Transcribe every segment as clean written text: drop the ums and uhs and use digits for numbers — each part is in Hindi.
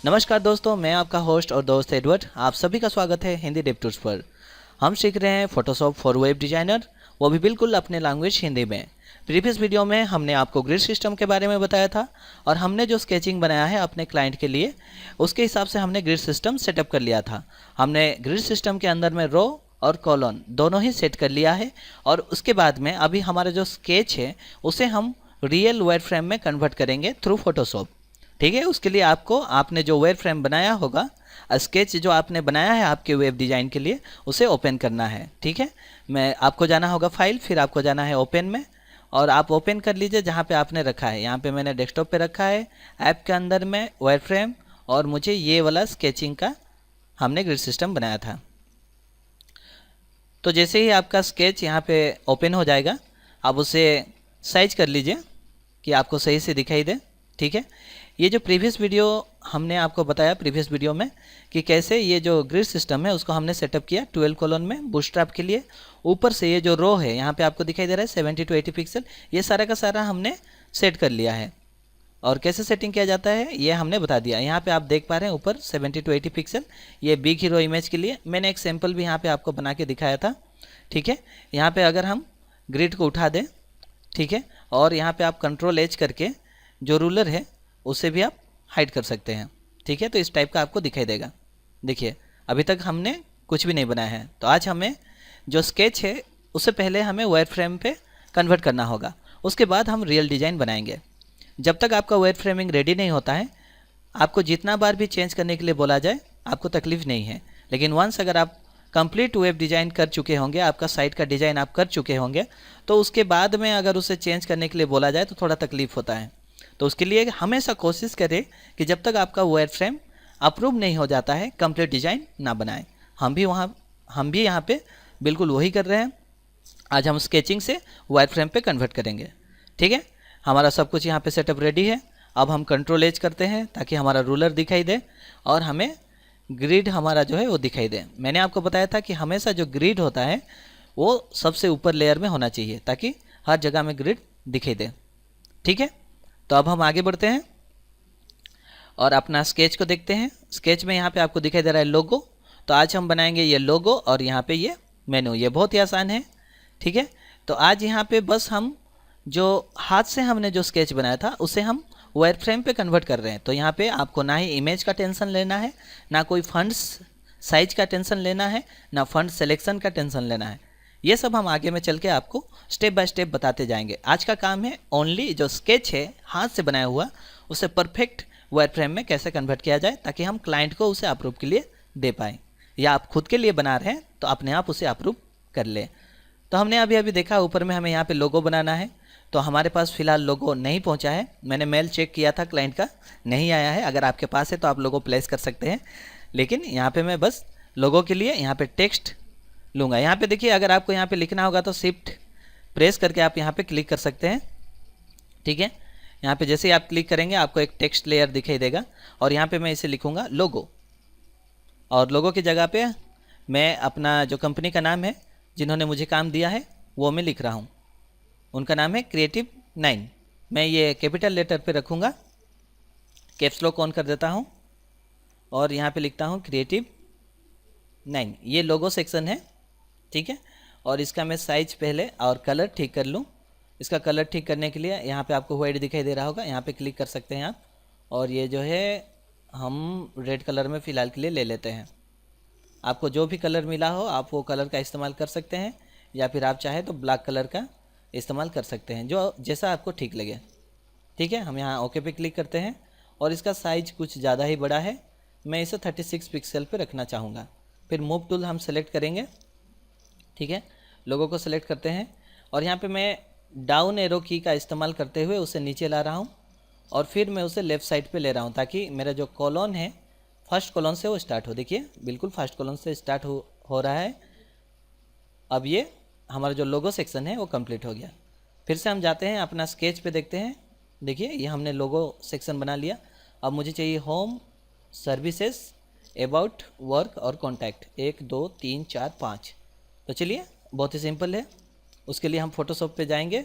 नमस्कार दोस्तों, मैं आपका होस्ट और दोस्त एडवर्ड। आप सभी का स्वागत है हिंदी डेव टूल्स पर। हम सीख रहे हैं फोटोशॉप फॉर वेब डिजाइनर, वो भी बिल्कुल अपने लैंग्वेज हिंदी में। प्रीवियस वीडियो में हमने आपको ग्रिड सिस्टम के बारे में बताया था और हमने जो स्केचिंग बनाया है अपने क्लाइंट के लिए, उसके हिसाब से हमने ग्रिड सिस्टम सेटअप कर लिया था। हमने ग्रिड सिस्टम के अंदर में रो और कॉलम दोनों ही सेट कर लिया है और उसके बाद में अभी हमारा जो स्केच है उसे हम रियल वायर फ्रेम में कन्वर्ट करेंगे थ्रू फोटोशॉप। ठीक है, उसके लिए आपने जो वेब फ्रेम बनाया होगा, स्केच जो आपने बनाया है आपके वेब डिज़ाइन के लिए, उसे ओपन करना है। ठीक है, मैं आपको जाना होगा फाइल, फिर आपको जाना है ओपन में और आप ओपन कर लीजिए जहाँ पे आपने रखा है। यहाँ पे मैंने डेस्कटॉप पे रखा है, ऐप के अंदर में वेब फ्रेम, और मुझे ये वाला स्केचिंग का हमने ग्रिड सिस्टम बनाया था। तो जैसे ही आपका स्केच यहाँ पे ओपन हो जाएगा, आप उसे साइज कर लीजिए कि आपको सही से दिखाई दे। ठीक है, ये जो प्रीवियस वीडियो हमने आपको बताया प्रीवियस वीडियो में कि कैसे ये जो ग्रिड सिस्टम है उसको हमने सेटअप किया 12 कॉलम में बूटस्ट्रैप के लिए। ऊपर से ये जो रो है यहाँ पे आपको दिखाई दे रहा है 70 to 80 पिक्सल, ये सारा का सारा हमने सेट कर लिया है। और कैसे सेटिंग किया जाता है ये हमने बता दिया। यहाँ पे आप देख पा रहे हैं ऊपर 70 to 80 पिक्सल, ये बिग हीरो इमेज के लिए मैंने एक सैम्पल भी यहाँ पे आपको बना के दिखाया था। ठीक है, यहाँ पे अगर हम ग्रिड को उठा दें, ठीक है, और यहाँ पे आप कंट्रोल एच करके जो रूलर है उसे भी आप हाइड कर सकते हैं। ठीक है, तो इस टाइप का आपको दिखाई देगा। देखिए, अभी तक हमने कुछ भी नहीं बनाया है। तो आज हमें जो स्केच है उससे पहले हमें वायर फ्रेम पे कन्वर्ट करना होगा, उसके बाद हम रियल डिज़ाइन बनाएंगे। जब तक आपका वायर फ्रेमिंग रेडी नहीं होता है, आपको जितना बार भी चेंज करने के लिए बोला जाए आपको तकलीफ नहीं है। लेकिन वंस अगर आप कंप्लीट वेब डिज़ाइन कर चुके होंगे, आपका साइट का डिज़ाइन आप कर चुके होंगे, तो उसके बाद में अगर उसे चेंज करने के लिए बोला जाए तो थोड़ा तकलीफ होता है। तो उसके लिए हमेशा कोशिश करें कि जब तक आपका वायर फ्रेम अप्रूव नहीं हो जाता है, कंप्लीट डिज़ाइन ना बनाएं। हम भी यहाँ पे बिल्कुल वही कर रहे हैं। आज हम स्केचिंग से वायर फ्रेम पे कन्वर्ट करेंगे। ठीक है, हमारा सब कुछ यहाँ पे सेटअप रेडी है। अब हम कंट्रोल एज करते हैं ताकि हमारा रूलर दिखाई दे और हमें ग्रिड हमारा जो है वो दिखाई दे। मैंने आपको बताया था कि हमेशा जो ग्रिड होता है वो सबसे ऊपर लेयर में होना चाहिए ताकि हर जगह में ग्रिड दिखाई दे। ठीक है, तो अब हम आगे बढ़ते हैं और अपना स्केच को देखते हैं। स्केच में यहाँ पे आपको दिखाई दे रहा है लोगो। तो आज हम बनाएंगे ये लोगो और यहाँ पे ये मेनू। ये बहुत ही आसान है। ठीक है, तो आज यहाँ पे बस हम जो हाथ से हमने जो स्केच बनाया था उसे हम वायर फ्रेम पे कन्वर्ट कर रहे हैं। तो यहाँ पे आपको ना ही इमेज का टेंशन लेना है, ना कोई फंड्स साइज का टेंशन लेना है, ना फंड सिलेक्शन का टेंशन लेना है। ये सब हम आगे में चल के आपको स्टेप बाय स्टेप बताते जाएंगे। आज का काम है ओनली जो स्केच है हाथ से बनाया हुआ उसे परफेक्ट वायर फ्रेम में कैसे कन्वर्ट किया जाए ताकि हम क्लाइंट को उसे अप्रूव के लिए दे पाएँ, या आप खुद के लिए बना रहे हैं तो अपने आप उसे अप्रूव कर ले। तो हमने अभी अभी देखा ऊपर में हमें यहाँ पे लोगो बनाना है। तो हमारे पास फ़िलहाल लोगो नहीं पहुँचा है। मैंने मेल चेक किया था क्लाइंट का, नहीं आया है। अगर आपके पास है तो आप लोगो प्लेस कर सकते हैं, लेकिन यहाँ पे मैं बस लोगो के लिए यहाँ पे टेक्स्ट लूँगा। यहाँ पे देखिए, अगर आपको यहाँ पे लिखना होगा तो शिफ्ट प्रेस करके आप यहाँ पे क्लिक कर सकते हैं। ठीक है, यहाँ पे जैसे ही आप क्लिक करेंगे आपको एक टेक्स्ट लेयर दिखाई देगा और यहाँ पे मैं इसे लिखूँगा लोगो, और लोगो की जगह पे मैं अपना जो कंपनी का नाम है जिन्होंने मुझे काम दिया है वो मैं लिख रहा हूँ। उनका नाम है क्रिएटिव 9। मैं ये कैपिटल लेटर पे रखूँगा, कैप्स लॉक ऑन कर देता हूँ और यहाँ पे लिखता हूँ क्रिएटिव 9। ये लोगो सेक्शन है। ठीक है, और इसका मैं साइज पहले और कलर ठीक कर लूँ। इसका कलर ठीक करने के लिए यहाँ पे आपको वाइट दिखाई दे रहा होगा, यहाँ पे क्लिक कर सकते हैं आप, और ये जो है हम रेड कलर में फ़िलहाल के लिए ले लेते हैं। आपको जो भी कलर मिला हो आप वो कलर का इस्तेमाल कर सकते हैं, या फिर आप चाहे तो ब्लैक कलर का इस्तेमाल कर सकते हैं, जो जैसा आपको ठीक लगे। ठीक है, हम यहाँ ओके पे क्लिक करते हैं और इसका साइज कुछ ज़्यादा ही बड़ा है, मैं इसे 36 पिक्सल पे रखना चाहूँगा। फिर मूव टूल हम सेलेक्ट करेंगे। ठीक है, लोगों को सेलेक्ट करते हैं और यहाँ पे मैं डाउन एरो की का इस्तेमाल करते हुए उसे नीचे ला रहा हूँ और फिर मैं उसे लेफ़्ट साइड पे ले रहा हूँ ताकि मेरा जो कॉलम है फर्स्ट कॉलम से वो स्टार्ट हो। देखिए, बिल्कुल फर्स्ट कॉलम से स्टार्ट हो रहा है। अब ये हमारा जो लोगो सेक्शन है वो कंप्लीट हो गया। फिर से हम जाते हैं अपना स्केच पे, देखते हैं। देखिए, ये हमने लोगो सेक्शन बना लिया। अब मुझे चाहिए होम, सर्विसेज, अबाउट, वर्क और कॉन्टैक्ट, 1 2 3 4 5। तो चलिए, बहुत ही सिंपल है। उसके लिए हम फोटोशॉप पे जाएंगे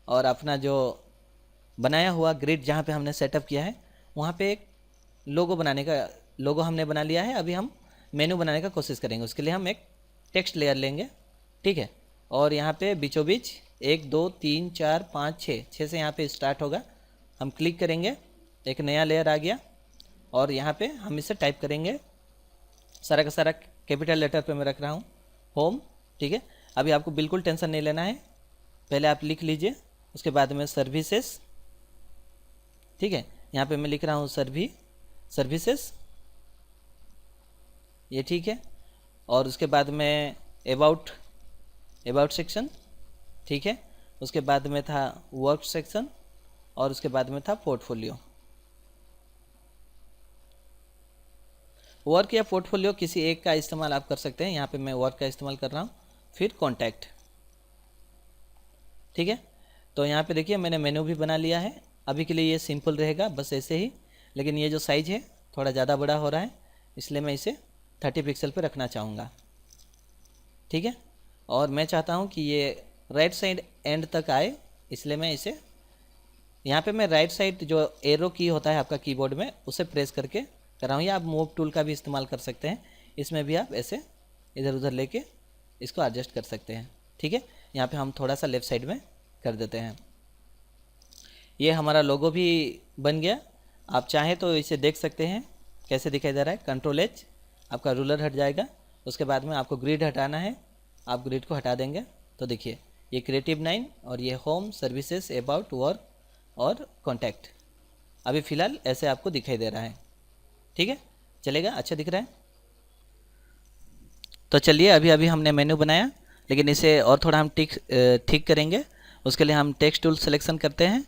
और अपना जो बनाया हुआ ग्रिड जहाँ पे हमने सेटअप किया है वहाँ पे एक लोगो बनाने का, लोगो हमने बना लिया है। अभी हम मेनू बनाने का कोशिश करेंगे। उसके लिए हम एक टेक्स्ट लेयर लेंगे, ठीक है। और यहाँ पे बीचों बीच 1 2 3 4 5 6 से यहाँ पे स्टार्ट होगा। हम क्लिक करेंगे, एक नया लेयर आ गया और यहाँ पे हम इसे टाइप करेंगे। सारा का सारा कैपिटल लेटर पे मैं रख रहा हूँ, होम, ठीक है। अभी आपको बिल्कुल टेंशन नहीं लेना है, पहले आप लिख लीजिए, उसके बाद में सर्विसेज, ठीक है। यहाँ पे मैं लिख रहा हूँ सर्विसेज, ये ठीक है। और उसके बाद में अबाउट सेक्शन, ठीक है। उसके बाद में था वर्क सेक्शन और उसके बाद में था पोर्टफोलियो। वर्क या पोर्टफोलियो किसी एक का इस्तेमाल आप कर सकते हैं। यहाँ पे मैं वर्क का इस्तेमाल कर रहा हूँ। फिर कॉन्टैक्ट, ठीक है। तो यहाँ पे देखिए मैंने मेनू भी बना लिया है। अभी के लिए ये सिंपल रहेगा, बस ऐसे ही। लेकिन ये जो साइज़ है थोड़ा ज़्यादा बड़ा हो रहा है, इसलिए मैं इसे 30 पिक्सल पे रखना चाहूँगा, ठीक है। और मैं चाहता हूँ कि ये राइट साइड एंड तक आए, इसलिए मैं इसे यहाँ पे मैं राइट साइड जो एरो की होता है आपका कीबोर्ड में, उसे प्रेस करके कर रहा हूँ। या आप मूव टूल का भी इस्तेमाल कर सकते हैं, इसमें भी आप ऐसे इधर उधर लेके इसको एडजस्ट कर सकते हैं, ठीक है। यहाँ पे हम थोड़ा सा लेफ़्ट साइड में कर देते हैं। ये हमारा लोगो भी बन गया। आप चाहें तो इसे देख सकते हैं कैसे दिखाई दे रहा है। कंट्रोल-H, आपका रूलर हट जाएगा। उसके बाद में आपको ग्रिड हटाना है, आप ग्रिड को हटा देंगे तो देखिए ये क्रिएटिव 9 और ये होम, सर्विसेज, अबाउट, वर्क और कॉन्टैक्ट अभी फ़िलहाल ऐसे आपको दिखाई दे रहा है, ठीक है। चलेगा, अच्छा दिख रहा है। तो चलिए अभी हमने मेनू बनाया, लेकिन इसे और थोड़ा हम ठीक करेंगे। उसके लिए हम टेक्स्ट टूल सिलेक्शन करते हैं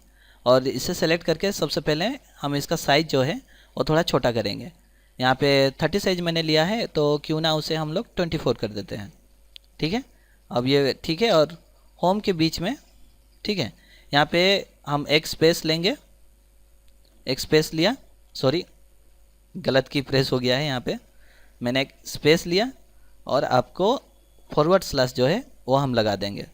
और इसे सेलेक्ट करके सबसे पहले हम इसका साइज़ जो है वो थोड़ा छोटा करेंगे। यहाँ पे 30 साइज़ मैंने लिया है, तो क्यों ना उसे हम लोग 24 कर देते हैं, ठीक है। अब ये ठीक है। और होम के बीच में, ठीक है, यहाँ पे हम एक स्पेस लेंगे, एक स्पेस लिया, सॉरी गलत की प्रेस हो गया है। यहाँ पे मैंने एक स्पेस लिया और आपको फॉरवर्ड स्लैश जो है वो हम लगा देंगे।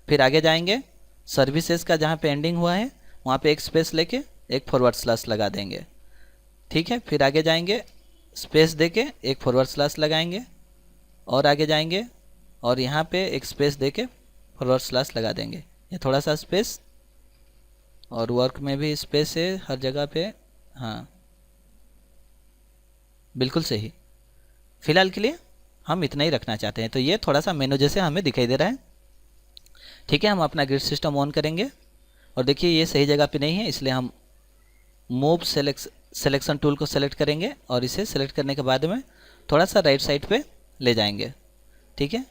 फिर आगे जाएंगे, सर्विसेज का जहाँ पे एंडिंग हुआ है वहाँ पे एक स्पेस लेके एक फॉरवर्ड स्लैश लगा देंगे, ठीक है। फिर आगे जाएंगे, स्पेस देके एक फॉरवर्ड स्लैश लगाएंगे और आगे जाएंगे और यहाँ पे एक स्पेस देके फॉरवर्ड स्लैश लगा देंगे। ये थोड़ा सा स्पेस, और वर्क में भी स्पेस है हर जगह पे, हाँ बिल्कुल सही। फ़िलहाल के लिए हम इतना ही रखना चाहते हैं। तो ये थोड़ा सा मेनू जैसे हमें दिखाई दे रहा है, ठीक है। हम अपना ग्रिड सिस्टम ऑन करेंगे और देखिए ये सही जगह पे नहीं है, इसलिए हम मूव सिलेक्शन टूल को सेलेक्ट करेंगे और इसे सेलेक्ट करने के बाद में थोड़ा सा राइट साइड पे ले जाएंगे, ठीक है।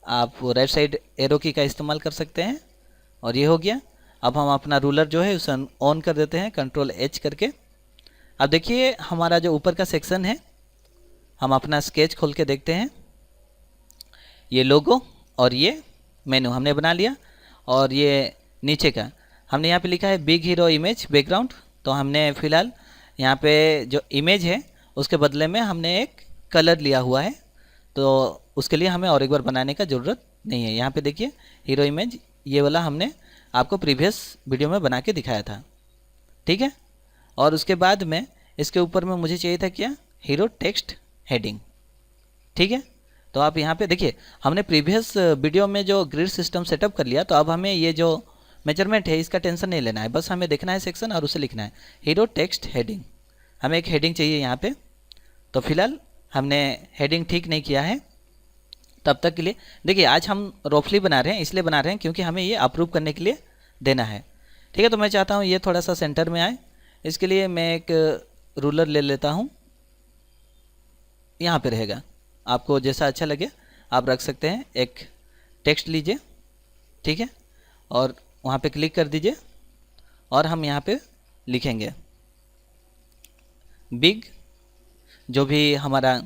आप राइट साइड एरो की का इस्तेमाल कर सकते हैं और ये हो गया। अब हम अपना रूलर जो है उसे ऑन कर देते हैं, कंट्रोल-H करके। अब देखिए हमारा जो ऊपर का सेक्शन है, हम अपना स्केच खोल के देखते हैं। ये लोगो और ये मेनू हमने बना लिया। और ये नीचे का हमने यहाँ पे लिखा है बिग हीरो इमेज बैकग्राउंड, तो हमने फ़िलहाल यहाँ पे जो इमेज है उसके बदले में हमने एक कलर लिया हुआ है, तो उसके लिए हमें और एक बार बनाने का ज़रूरत नहीं है। यहाँ पे देखिए हीरो इमेज, ये वाला हमने आपको प्रीवियस वीडियो में बना के दिखाया था, ठीक है। और उसके बाद में इसके ऊपर में मुझे चाहिए था क्या, हीरो टेक्स्ट हेडिंग, ठीक है। तो आप यहाँ पे देखिए हमने प्रीवियस वीडियो में जो ग्रिड सिस्टम सेटअप कर लिया, तो अब हमें ये जो मेजरमेंट है इसका टेंशन नहीं लेना है, बस हमें देखना है सेक्शन और उसे लिखना है हीरो टेक्स्ट हेडिंग। हमें एक हेडिंग चाहिए यहाँ पे, तो फिलहाल हमने हेडिंग ठीक नहीं किया है। तब तक के लिए देखिए आज हम रफली बना रहे हैं, इसलिए बना रहे हैं क्योंकि हमें ये अप्रूव करने के लिए देना है, ठीक है। तो मैं चाहता हूँ ये थोड़ा सा सेंटर में आए, इसके लिए मैं एक रूलर ले लेता हूँ, यहाँ पे रहेगा। आपको जैसा अच्छा लगे आप रख सकते हैं। एक टेक्स्ट लीजिए, ठीक है, और वहाँ पे क्लिक कर दीजिए और हम यहाँ पे लिखेंगे बिग, जो भी हमारा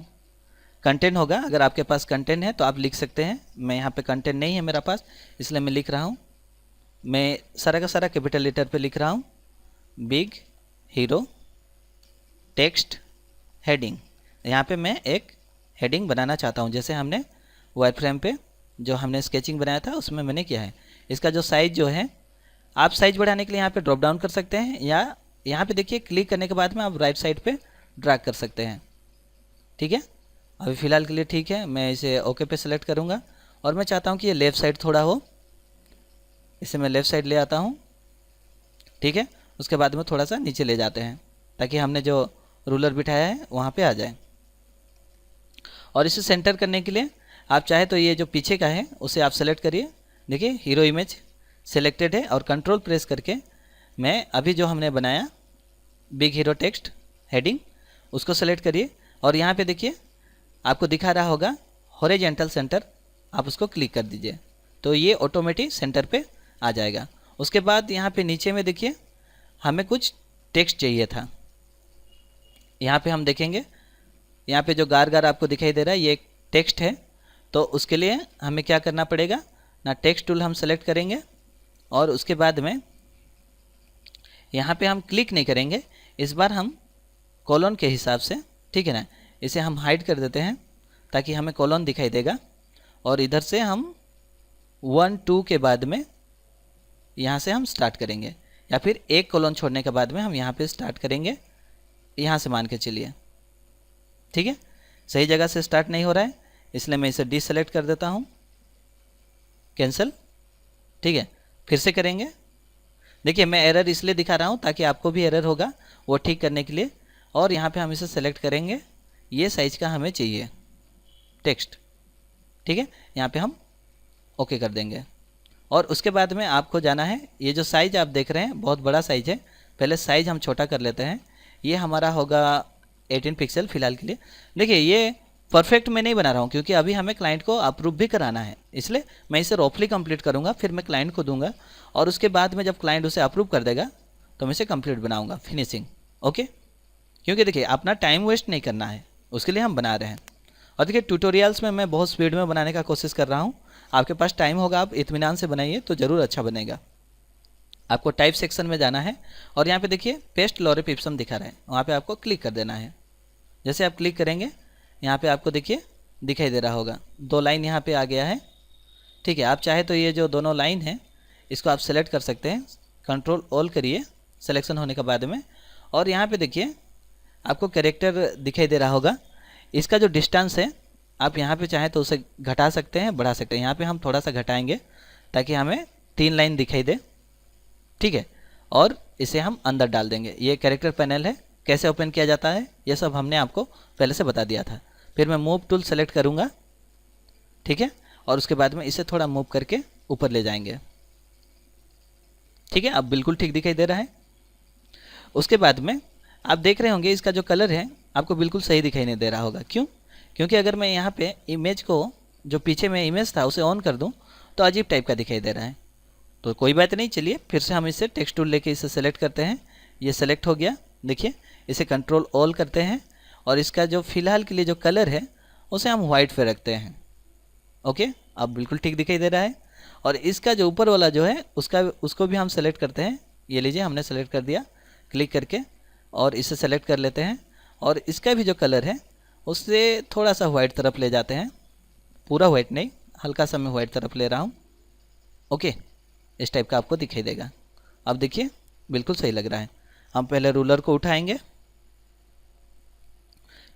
कंटेंट होगा। अगर आपके पास कंटेंट है तो आप लिख सकते हैं, मैं यहाँ पे कंटेंट नहीं है मेरा पास, इसलिए मैं लिख रहा हूँ, मैं सारा का सारा कैपिटल लेटर पे लिख रहा हूँ, बिग हीरो टेक्स्ट हेडिंग। यहाँ पे मैं एक हेडिंग बनाना चाहता हूँ, जैसे हमने वायर फ्रेम पे जो हमने स्केचिंग बनाया था उसमें मैंने किया है। इसका जो साइज़ जो है, आप साइज़ बढ़ाने के लिए यहाँ पे ड्रॉप डाउन कर सकते हैं, या यहाँ पे देखिए क्लिक करने के बाद में आप राइट साइड पे ड्रैग कर सकते हैं। ठीक है, अभी फ़िलहाल के लिए ठीक है, मैं इसे ओके पे सेलेक्ट करूँगा और मैं चाहता हूँ कि ये लेफ़्ट साइड थोड़ा हो, इसे मैं लेफ़्ट साइड ले आता हूँ। ठीक है, उसके बाद में थोड़ा सा नीचे ले जाते हैं ताकि हमने जो रूलर बिठाया है वहाँ पे आ जाए। और इसे सेंटर करने के लिए आप चाहे तो ये जो पीछे का है उसे आप सेलेक्ट करिए। देखिए हीरो इमेज सेलेक्टेड है और कंट्रोल प्रेस करके मैं अभी जो हमने बनाया बिग हीरो टेक्स्ट हेडिंग उसको सेलेक्ट करिए और यहाँ पे देखिए आपको दिखा रहा होगा हॉरिजॉन्टल सेंटर, आप उसको क्लिक कर दीजिए तो ये ऑटोमेटिक सेंटर पे आ जाएगा। उसके बाद यहाँ पे नीचे में देखिए हमें कुछ टेक्स्ट चाहिए था, यहाँ पे हम देखेंगे यहाँ पे जो गार गार आपको दिखाई दे रहा है ये एक टेक्स्ट है। तो उसके लिए हमें क्या करना पड़ेगा ना, टेक्स्ट टूल हम सेलेक्ट करेंगे और उसके बाद में यहाँ पे हम क्लिक नहीं करेंगे, इस बार हम कॉलन के हिसाब से, ठीक है ना, इसे हम हाइड कर देते हैं ताकि हमें कॉलन दिखाई देगा। और इधर से हम 1 2 के बाद में यहाँ से हम स्टार्ट करेंगे या फिर एक कॉलन छोड़ने के बाद में हम यहाँ पे स्टार्ट करेंगे, यहाँ से मान के चलिए। ठीक है, सही जगह से स्टार्ट नहीं हो रहा है इसलिए मैं इसे डीसेलेक्ट कर देता हूँ, कैंसिल। ठीक है, फिर से करेंगे। देखिए मैं एरर इसलिए दिखा रहा हूँ ताकि आपको भी एरर होगा वो ठीक करने के लिए। और यहाँ पे हम इसे सेलेक्ट करेंगे, ये साइज़ का हमें चाहिए टेक्स्ट। ठीक है, यहाँ पे हम ओके कर देंगे और उसके बाद में आपको जाना है, ये जो साइज़ आप देख रहे हैं बहुत बड़ा साइज़ है, पहले साइज़ हम छोटा कर लेते हैं। ये हमारा होगा 18 पिक्सल फ़िलहाल के लिए। देखिए ये परफेक्ट मैं नहीं बना रहा हूँ क्योंकि अभी हमें क्लाइंट को अप्रूव भी कराना है, इसलिए मैं इसे रफली कंप्लीट करूँगा, फिर मैं क्लाइंट को दूंगा और उसके बाद में जब क्लाइंट उसे अप्रूव कर देगा तो मैं इसे कंप्लीट बनाऊँगा, फिनिशिंग। ओके, क्योंकि देखिए अपना टाइम वेस्ट नहीं करना है, उसके लिए हम बना रहे हैं। और देखिए ट्यूटोरियल्स में मैं बहुत स्पीड में बनाने का कोशिश कर रहा हूँ, आपके पास टाइम होगा आप इत्मीनान से बनाइए तो ज़रूर अच्छा बनेगा। आपको टाइप सेक्शन में जाना है और यहाँ पे देखिए पेस्ट लॉरेप इप्सम दिखा रहा है, वहाँ पे आपको क्लिक कर देना है। जैसे आप क्लिक करेंगे यहाँ पे आपको देखिए दिखाई दे रहा होगा 2 लाइन यहाँ पे आ गया है। ठीक है, आप चाहे तो ये जो दोनों लाइन है इसको आप सेलेक्ट कर सकते हैं, कंट्रोल ऑल करिए सिलेक्शन होने के बाद में। और यहाँ पे देखिए आपको कैरेक्टर दिखाई दे रहा होगा, इसका जो डिस्टेंस है आप यहाँ पे चाहें तो उसे घटा सकते हैं, बढ़ा सकते हैं। यहाँ पे हम थोड़ा सा घटाएंगे ताकि हमें 3 लाइन दिखाई दे। ठीक है, और इसे हम अंदर डाल देंगे। ये कैरेक्टर पैनल है, कैसे ओपन किया जाता है ये सब हमने आपको पहले से बता दिया था। फिर मैं मूव टूल सेलेक्ट करूँगा, ठीक है, और उसके बाद में इसे थोड़ा मूव करके ऊपर ले जाएंगे। ठीक है, अब बिल्कुल ठीक दिखाई दे रहा है। उसके बाद में आप देख रहे होंगे इसका जो कलर है आपको बिल्कुल सही दिखाई नहीं दे रहा होगा। क्यों? क्योंकि अगर मैं यहाँ पे इमेज को, जो पीछे में इमेज था उसे ऑन कर दूँ तो अजीब टाइप का दिखाई दे रहा है। तो कोई बात नहीं, चलिए फिर से हम इसे टेक्स्ट टूल लेके इसे सेलेक्ट करते हैं। ये सेलेक्ट हो गया, देखिए इसे कंट्रोल ऑल करते हैं और इसका जो फ़िलहाल के लिए जो कलर है उसे हम वाइट पे रखते हैं। ओके, अब बिल्कुल ठीक दिखाई दे रहा है। और इसका जो ऊपर वाला जो है उसको भी हम सेलेक्ट करते हैं। ये लीजिए हमने सेलेक्ट कर दिया क्लिक करके और इसे सेलेक्ट कर लेते हैं और इसका भी जो कलर है उससे थोड़ा सा वाइट तरफ ले जाते हैं, पूरा वाइट नहीं, हल्का सा मैं वाइट तरफ ले रहा हूँ। ओके, इस टाइप का आपको दिखाई देगा। अब देखिए बिल्कुल सही लग रहा है। हम पहले रूलर को उठाएंगे।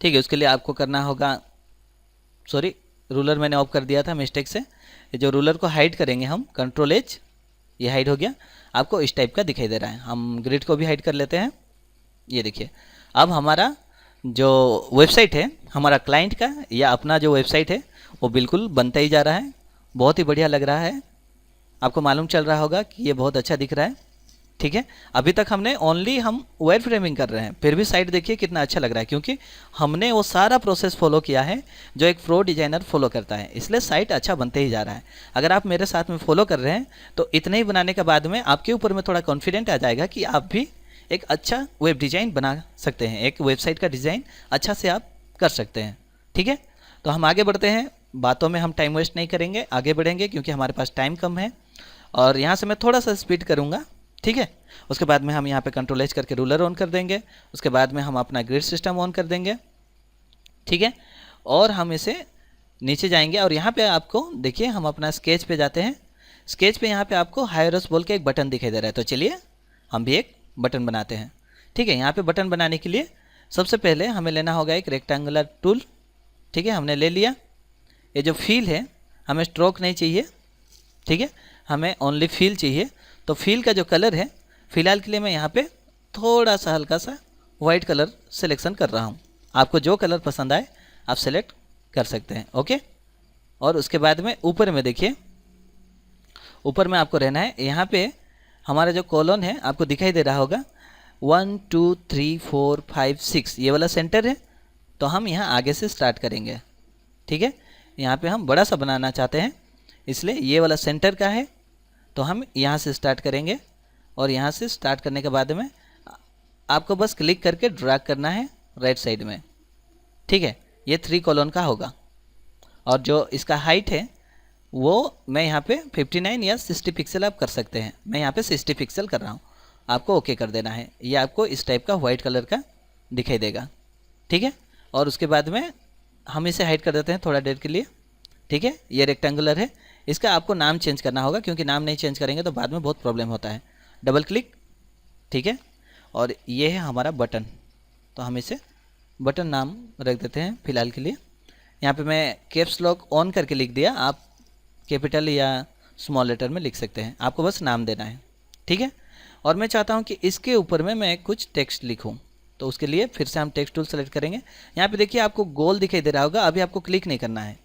ठीक है, उसके लिए आपको करना होगा, सॉरी रूलर मैंने ऑफ कर दिया था मिस्टेक से। ये जो रूलर को हाइड करेंगे हम कंट्रोल एच, ये हाइड हो गया, आपको इस टाइप का दिखाई दे रहा है। हम ग्रिड को भी हाइड कर लेते हैं। ये देखिए अब हमारा जो वेबसाइट है हमारा क्लाइंट का या अपना जो वेबसाइट है वो बिल्कुल बनता ही जा रहा है। बहुत ही बढ़िया लग रहा है, आपको मालूम चल रहा होगा कि ये बहुत अच्छा दिख रहा है। ठीक है, अभी तक हमने ओनली हम वायर फ्रेमिंग कर रहे हैं, फिर भी साइट देखिए कितना अच्छा लग रहा है क्योंकि हमने वो सारा प्रोसेस फॉलो किया है जो एक प्रो डिजाइनर फॉलो करता है, इसलिए साइट अच्छा बनते ही जा रहा है। अगर आप मेरे साथ में फॉलो कर रहे हैं तो इतने ही बनाने के बाद में आपके ऊपर में थोड़ा कॉन्फिडेंट आ जाएगा कि आप भी एक अच्छा वेब डिज़ाइन बना सकते हैं, एक वेबसाइट का डिज़ाइन अच्छा से आप कर सकते हैं। ठीक है, तो हम आगे बढ़ते हैं, बातों में हम टाइम वेस्ट नहीं करेंगे, आगे बढ़ेंगे क्योंकि हमारे पास टाइम कम है। और यहाँ से मैं थोड़ा सा स्पीड करूँगा। ठीक है, उसके बाद में हम यहाँ पे कंट्रोल एच करके रूलर ऑन कर देंगे, उसके बाद में हम अपना ग्रिड सिस्टम ऑन कर देंगे। ठीक है, और हम इसे नीचे जाएंगे और यहाँ पे आपको देखिए हम अपना स्केच पे जाते हैं। स्केच पे यहाँ पे आपको हायरस बोल के एक बटन दिखाई दे रहा है, तो चलिए हम भी एक बटन बनाते हैं। ठीक है, यहाँ पे बटन बनाने के लिए सबसे पहले हमें लेना होगा एक रेक्टेंगुलर टूल, ठीक है, हमने ले लिया। ये जो फील है, हमें स्ट्रोक नहीं चाहिए, ठीक है, हमें ओनली फील चाहिए। तो फील का जो कलर है, फिलहाल के लिए मैं यहाँ पे थोड़ा सा हल्का सा वाइट कलर सिलेक्शन कर रहा हूँ। आपको जो कलर पसंद आए आप सेलेक्ट कर सकते हैं, ओके। और उसके बाद में ऊपर में देखिए, ऊपर में आपको रहना है। यहाँ पे हमारा जो कॉलम है आपको दिखाई दे रहा होगा, 1 2 3 4 5 6 ये वाला सेंटर है। तो हम यहाँ आगे से स्टार्ट करेंगे, ठीक है। यहाँ पे हम बड़ा सा बनाना चाहते हैं, इसलिए ये वाला सेंटर का है। तो हम यहाँ से स्टार्ट करेंगे और यहाँ से स्टार्ट करने के बाद में आपको बस क्लिक करके ड्रैग करना है राइट साइड में, ठीक है। ये 3 कॉलम का होगा। और जो इसका हाइट है वो मैं यहाँ पे 59 या 60 पिक्सल आप कर सकते हैं। मैं यहाँ पे 60 पिक्सल कर रहा हूँ, आपको ओके कर देना है। ये आपको इस टाइप का वाइट कलर का दिखाई देगा, ठीक है। और उसके बाद में हम इसे हाइड कर देते हैं थोड़ा देर के लिए, ठीक है। ये रेक्टेंगुलर है, इसका आपको नाम चेंज करना होगा, क्योंकि नाम नहीं चेंज करेंगे तो बाद में बहुत प्रॉब्लम होता है। डबल क्लिक, ठीक है। और ये है हमारा बटन, तो हम इसे बटन नाम रख देते हैं फिलहाल के लिए। यहाँ पे मैं कैप्स लॉक ऑन करके लिख दिया, आप कैपिटल या स्मॉल लेटर में लिख सकते हैं, आपको बस नाम देना है, ठीक है। और मैं चाहता हूँ कि इसके ऊपर में मैं कुछ टेक्स्ट लिखूँ, तो उसके लिए फिर से हम टेक्स्ट टूल सेलेक्ट करेंगे। यहाँ पे देखिए आपको गोल दिखाई दे रहा होगा, अभी आपको क्लिक नहीं करना है,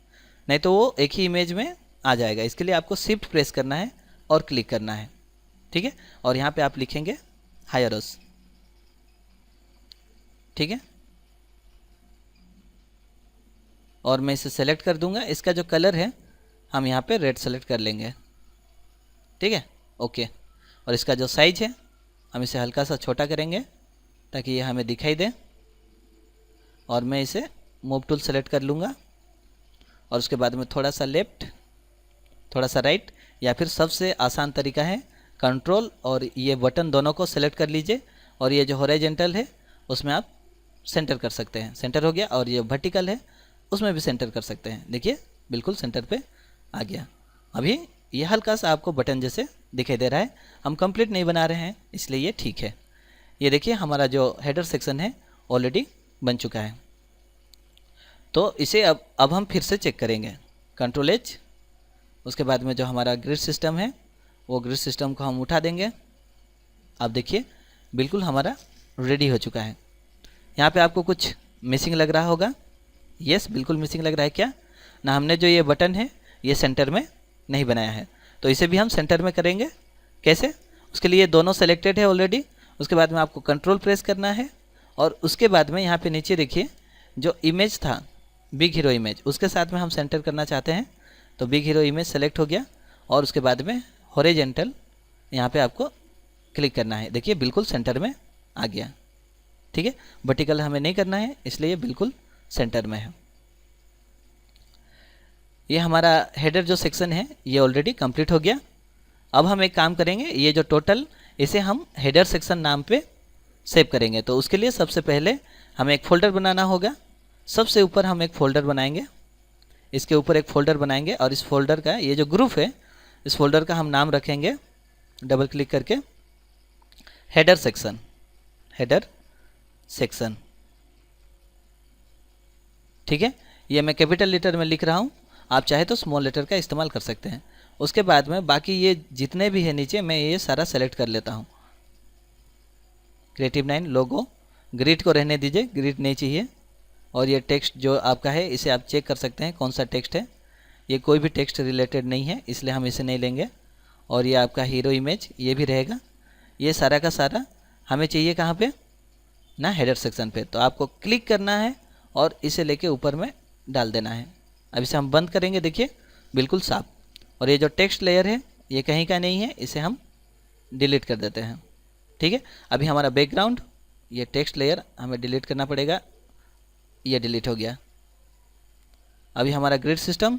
नहीं तो वो एक ही इमेज में आ जाएगा। इसके लिए आपको शिफ्ट प्रेस करना है और क्लिक करना है, ठीक है। और यहाँ पे आप लिखेंगे हायरस, ठीक है। और मैं इसे सेलेक्ट कर दूंगा। इसका जो कलर है हम यहाँ पे रेड सेलेक्ट कर लेंगे, ठीक है, ओके। और इसका जो साइज है हम इसे हल्का सा छोटा करेंगे ताकि ये हमें दिखाई दे। और मैं इसे मूव टूल सेलेक्ट कर लूँगा और उसके बाद में थोड़ा सा लेफ्ट, थोड़ा सा राइट, या फिर सबसे आसान तरीका है कंट्रोल और ये बटन दोनों को सेलेक्ट कर लीजिए। और ये जो हॉरिजॉन्टल है उसमें आप सेंटर कर सकते हैं, सेंटर हो गया। और ये वर्टिकल है उसमें भी सेंटर कर सकते हैं, देखिए बिल्कुल सेंटर पे आ गया। अभी ये हल्का सा आपको बटन जैसे दिखाई दे रहा है, हम कंप्लीट नहीं बना रहे हैं इसलिए ये ठीक है। ये देखिए हमारा जो हेडर सेक्शन है ऑलरेडी बन चुका है। तो इसे अब हम फिर से चेक करेंगे, कंट्रोल एच। उसके बाद में जो हमारा ग्रिड सिस्टम है वो ग्रिड सिस्टम को हम उठा देंगे। अब देखिए बिल्कुल हमारा रेडी हो चुका है। यहाँ पे आपको कुछ मिसिंग लग रहा होगा, यस बिल्कुल मिसिंग लग रहा है क्या ना, हमने जो ये बटन है ये सेंटर में नहीं बनाया है। तो इसे भी हम सेंटर में करेंगे, कैसे, उसके लिए दोनों सेलेक्टेड है ऑलरेडी। उसके बाद में आपको कंट्रोल प्रेस करना है और उसके बाद में यहाँ पे नीचे देखिए जो इमेज था बिग हीरो इमेज, उसके साथ में हम सेंटर करना चाहते हैं। तो बिग हीरो इमेज सेलेक्ट हो गया और उसके बाद में हॉरिजॉन्टल यहाँ पे आपको क्लिक करना है, देखिए बिल्कुल सेंटर में आ गया, ठीक है। वर्टिकल हमें नहीं करना है इसलिए ये बिल्कुल सेंटर में है। ये हमारा हेडर जो सेक्शन है ये ऑलरेडी कंप्लीट हो गया। अब हम एक काम करेंगे, ये जो टोटल इसे हम हेडर सेक्शन नाम पे सेव करेंगे। तो उसके लिए सबसे पहले हमें एक फ़ोल्डर बनाना होगा। सबसे ऊपर हम एक फ़ोल्डर बनाएंगे, इसके ऊपर एक फ़ोल्डर बनाएंगे और इस फोल्डर का ये जो ग्रुप है इस फोल्डर का हम नाम रखेंगे डबल क्लिक करके हेडर सेक्शन, हेडर सेक्शन, ठीक है। ये मैं कैपिटल लेटर में लिख रहा हूँ, आप चाहे तो स्मॉल लेटर का इस्तेमाल कर सकते हैं। उसके बाद में बाकी ये जितने भी है नीचे मैं ये सारा सेलेक्ट कर लेता हूँ। क्रिएटिव 9 लोगो, ग्रिड को रहने दीजिए, ग्रिड नहीं चाहिए। और ये टेक्स्ट जो आपका है इसे आप चेक कर सकते हैं कौन सा टेक्स्ट है, ये कोई भी टेक्स्ट रिलेटेड नहीं है इसलिए हम इसे नहीं लेंगे। और ये आपका हीरो इमेज ये भी रहेगा। ये सारा का सारा हमें चाहिए कहाँ पे ना, हेडर सेक्शन पे। तो आपको क्लिक करना है और इसे लेके ऊपर में डाल देना है। अब इसे हम बंद करेंगे, देखिए बिल्कुल साफ। और ये जो टेक्स्ट लेयर है ये कहीं का नहीं है, इसे हम डिलीट कर देते हैं, ठीक है। अभी हमारा बैकग्राउंड, ये टेक्स्ट लेयर हमें डिलीट करना पड़ेगा, ये डिलीट हो गया। अभी हमारा ग्रिड सिस्टम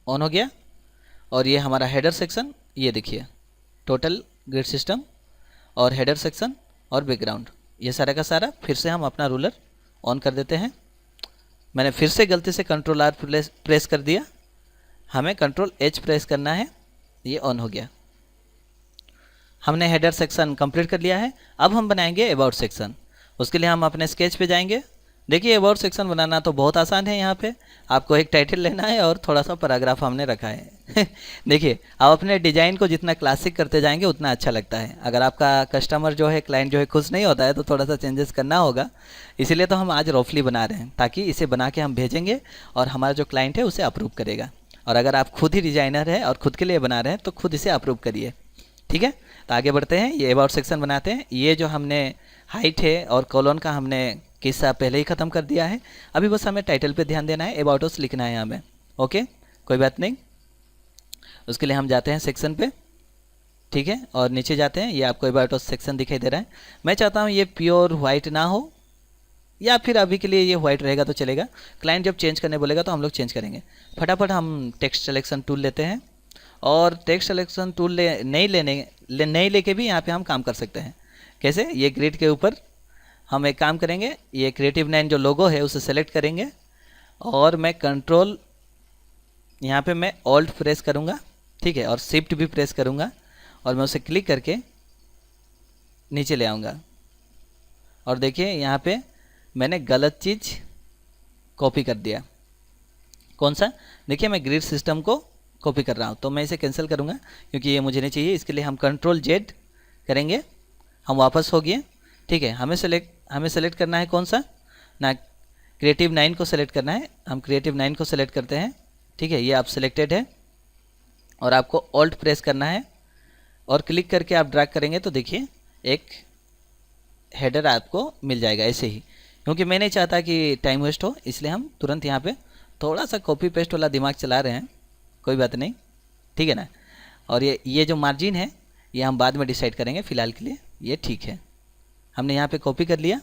ऑन हो गया और ये हमारा हेडर सेक्शन, ये देखिए टोटल ग्रिड सिस्टम और हेडर सेक्शन और बैकग्राउंड, ये सारा का सारा। फिर से हम अपना रूलर ऑन कर देते हैं। मैंने फिर से गलती से कंट्रोल आर प्रेस कर दिया, हमें कंट्रोल एच प्रेस करना है, ये ऑन हो गया। हमने हेडर सेक्शन कंप्लीट कर लिया है। अब हम बनाएंगे अबाउट सेक्शन। उसके लिए हम अपने स्केच पे जाएंगे। देखिए अबाउट सेक्शन बनाना तो बहुत आसान है। यहाँ पे आपको एक टाइटल लेना है और थोड़ा सा पैराग्राफ हमने रखा है देखिए आप अपने डिज़ाइन को जितना क्लासिक करते जाएंगे उतना अच्छा लगता है। अगर आपका कस्टमर जो है, क्लाइंट जो है, खुश नहीं होता है तो थोड़ा सा चेंजेस करना होगा। इसीलिए तो हम आज रफली बना रहे हैं, ताकि इसे बना के हम भेजेंगे और हमारा जो क्लाइंट है उसे अप्रूव करेगा। और अगर आप खुद ही डिज़ाइनर है और खुद के लिए बना रहे हैं तो खुद इसे अप्रूव करिए। ठीक है, तो आगे बढ़ते हैं। ये अबाउट सेक्शन बनाते हैं। ये जो हमने हाइट है और कॉलन का हमने किस्सा पहले ही ख़त्म कर दिया है। अभी बस हमें टाइटल पे ध्यान देना है, अबाउट अस लिखना है हमें। ओके, कोई बात नहीं। उसके लिए हम जाते हैं सेक्शन पे, ठीक है, और नीचे जाते हैं। ये आपको अबाउट अस सेक्शन दिखाई दे रहा है। मैं चाहता हूँ ये प्योर वाइट ना हो, या फिर अभी के लिए ये वाइट रहेगा तो चलेगा। क्लाइंट जब चेंज करने बोलेगा तो हम लोग चेंज करेंगे। फटाफट हम टेक्स्ट सिलेक्शन टूल लेते हैं, और टेक्स्ट सिलेक्शन टूल नहीं लेके भी यहाँ पे हम काम कर सकते हैं। कैसे? ये ग्रिड के ऊपर हम एक काम करेंगे, ये क्रिएटिव 9 जो लोगो है उसे सेलेक्ट करेंगे, और मैं कंट्रोल यहाँ पे मैं ऑल्ट प्रेस करूँगा, ठीक है, और शिफ्ट भी प्रेस करूँगा, और मैं उसे क्लिक करके नीचे ले आऊँगा। और देखिए यहाँ पे मैंने गलत चीज़ कॉपी कर दिया। कौन सा? देखिए मैं ग्रिड सिस्टम को कॉपी कर रहा हूँ, तो मैं इसे कैंसिल करूँगा क्योंकि ये मुझे नहीं चाहिए। इसके लिए हम कंट्रोल जेड करेंगे, हम वापस हो गए। ठीक है, हमें सेलेक्ट करना है कौन सा ना, क्रिएटिव 9 को सेलेक्ट करना है। हम क्रिएटिव 9 को सेलेक्ट करते हैं, ठीक है, ये आप सेलेक्टेड है, और आपको ऑल्ट प्रेस करना है और क्लिक करके आप ड्रैग करेंगे तो देखिए एक हेडर आपको मिल जाएगा ऐसे ही। क्योंकि मैं नहीं चाहता कि टाइम वेस्ट हो, इसलिए हम तुरंत यहाँ पे थोड़ा सा कॉपी पेस्ट वाला दिमाग चला रहे हैं। कोई बात नहीं, ठीक है ना। और ये जो मार्जिन है ये हम बाद में डिसाइड करेंगे, फ़िलहाल के लिए ये ठीक है। हमने यहाँ पे कॉपी कर लिया,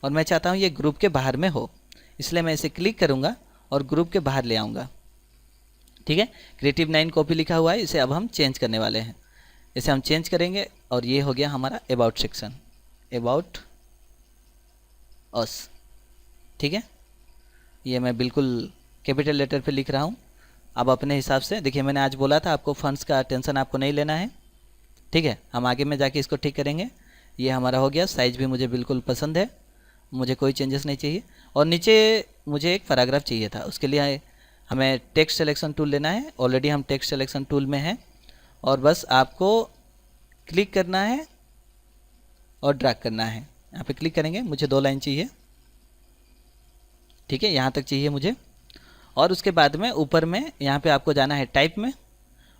और मैं चाहता हूँ ये ग्रुप के बाहर में हो, इसलिए मैं इसे क्लिक करूँगा और ग्रुप के बाहर ले आऊँगा। ठीक है, क्रिएटिव 9 कॉपी लिखा हुआ है, इसे अब हम चेंज करने वाले हैं। इसे हम चेंज करेंगे और ये हो गया हमारा अबाउट सेक्शन, अबाउट अस। ठीक है, ये मैं बिल्कुल कैपिटल लेटर पे लिख रहा हूँ। अब अपने हिसाब से देखिए, मैंने आज बोला था आपको फंड्स का टेंशन आपको नहीं लेना है। ठीक है, हम आगे में जाके इसको ठीक करेंगे। ये हमारा हो गया। साइज़ भी मुझे बिल्कुल पसंद है, मुझे कोई चेंजेस नहीं चाहिए। और नीचे मुझे एक पैराग्राफ चाहिए था, उसके लिए हमें टेक्स्ट सिलेक्शन टूल लेना है। ऑलरेडी हम टेक्स्ट सिलेक्शन टूल में हैं, और बस आपको क्लिक करना है और ड्रैग करना है। यहाँ पे क्लिक करेंगे, मुझे 2 लाइन चाहिए, ठीक है, यहाँ तक चाहिए मुझे। और उसके बाद में ऊपर में यहाँ पे आपको जाना है टाइप में,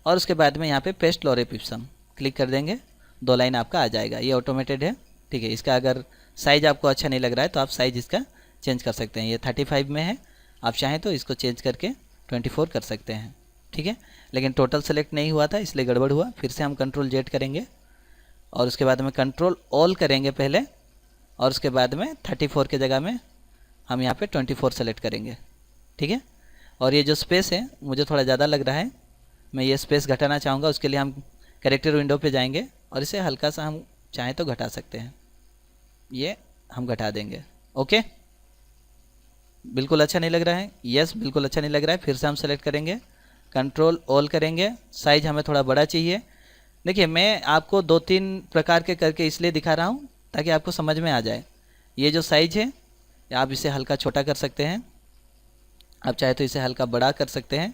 और उसके बाद में यहाँ पे पेस्ट लॉरेप इप्सम क्लिक कर देंगे, 2 लाइन आपका आ जाएगा। ये ऑटोमेटेड है, ठीक है। इसका अगर साइज़ आपको अच्छा नहीं लग रहा है तो आप साइज़ इसका चेंज कर सकते हैं। ये 35 में है, आप चाहें तो इसको चेंज करके 24 कर सकते हैं, ठीक है। लेकिन टोटल सेलेक्ट नहीं हुआ था इसलिए गड़बड़ हुआ। फिर से हम कंट्रोल जेड करेंगे, और उसके बाद में कंट्रोल ऑल करेंगे पहले, और उसके बाद में 34 के जगह में हम यहाँ पे 24 सेलेक्ट करेंगे, ठीक है। और ये जो स्पेस है मुझे थोड़ा ज़्यादा लग रहा है, मैं ये स्पेस घटाना चाहूँगा। उसके लिए हम कैरेक्टर विंडो पे जाएंगे और इसे हल्का सा हम चाहें तो घटा सकते हैं। ये हम घटा देंगे। ओके, बिल्कुल अच्छा नहीं लग रहा है, यस बिल्कुल अच्छा नहीं लग रहा है। फिर से हम सेलेक्ट करेंगे, कंट्रोल ऑल करेंगे। साइज़ हमें थोड़ा बड़ा चाहिए। देखिए मैं आपको 2-3 प्रकार के करके इसलिए दिखा रहा हूँ ताकि आपको समझ में आ जाए। ये जो साइज़ है आप इसे हल्का छोटा कर सकते हैं, आप चाहे तो इसे हल्का बड़ा कर सकते हैं,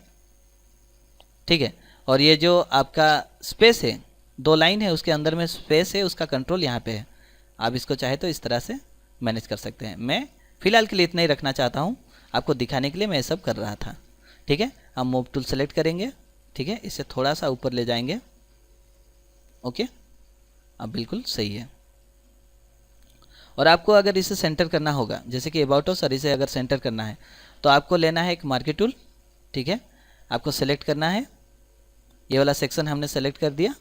ठीक है। और ये जो आपका स्पेस है, 2 लाइन है उसके अंदर में स्पेस है, उसका कंट्रोल यहाँ पे है। आप इसको चाहे तो इस तरह से मैनेज कर सकते हैं। मैं फ़िलहाल के लिए इतना ही रखना चाहता हूँ, आपको दिखाने के लिए मैं ये सब कर रहा था, ठीक है। हम मूव टूल सेलेक्ट करेंगे, ठीक है, इसे थोड़ा सा ऊपर ले जाएंगे। ओके, अब बिल्कुल सही है। और आपको अगर इसे सेंटर करना होगा, जैसे कि अबाउट अस, और इसे अगर सेंटर करना है तो आपको लेना है एक मार्केट टूल, ठीक है। आपको सेलेक्ट करना है, ये वाला सेक्शन हमने सेलेक्ट कर दिया,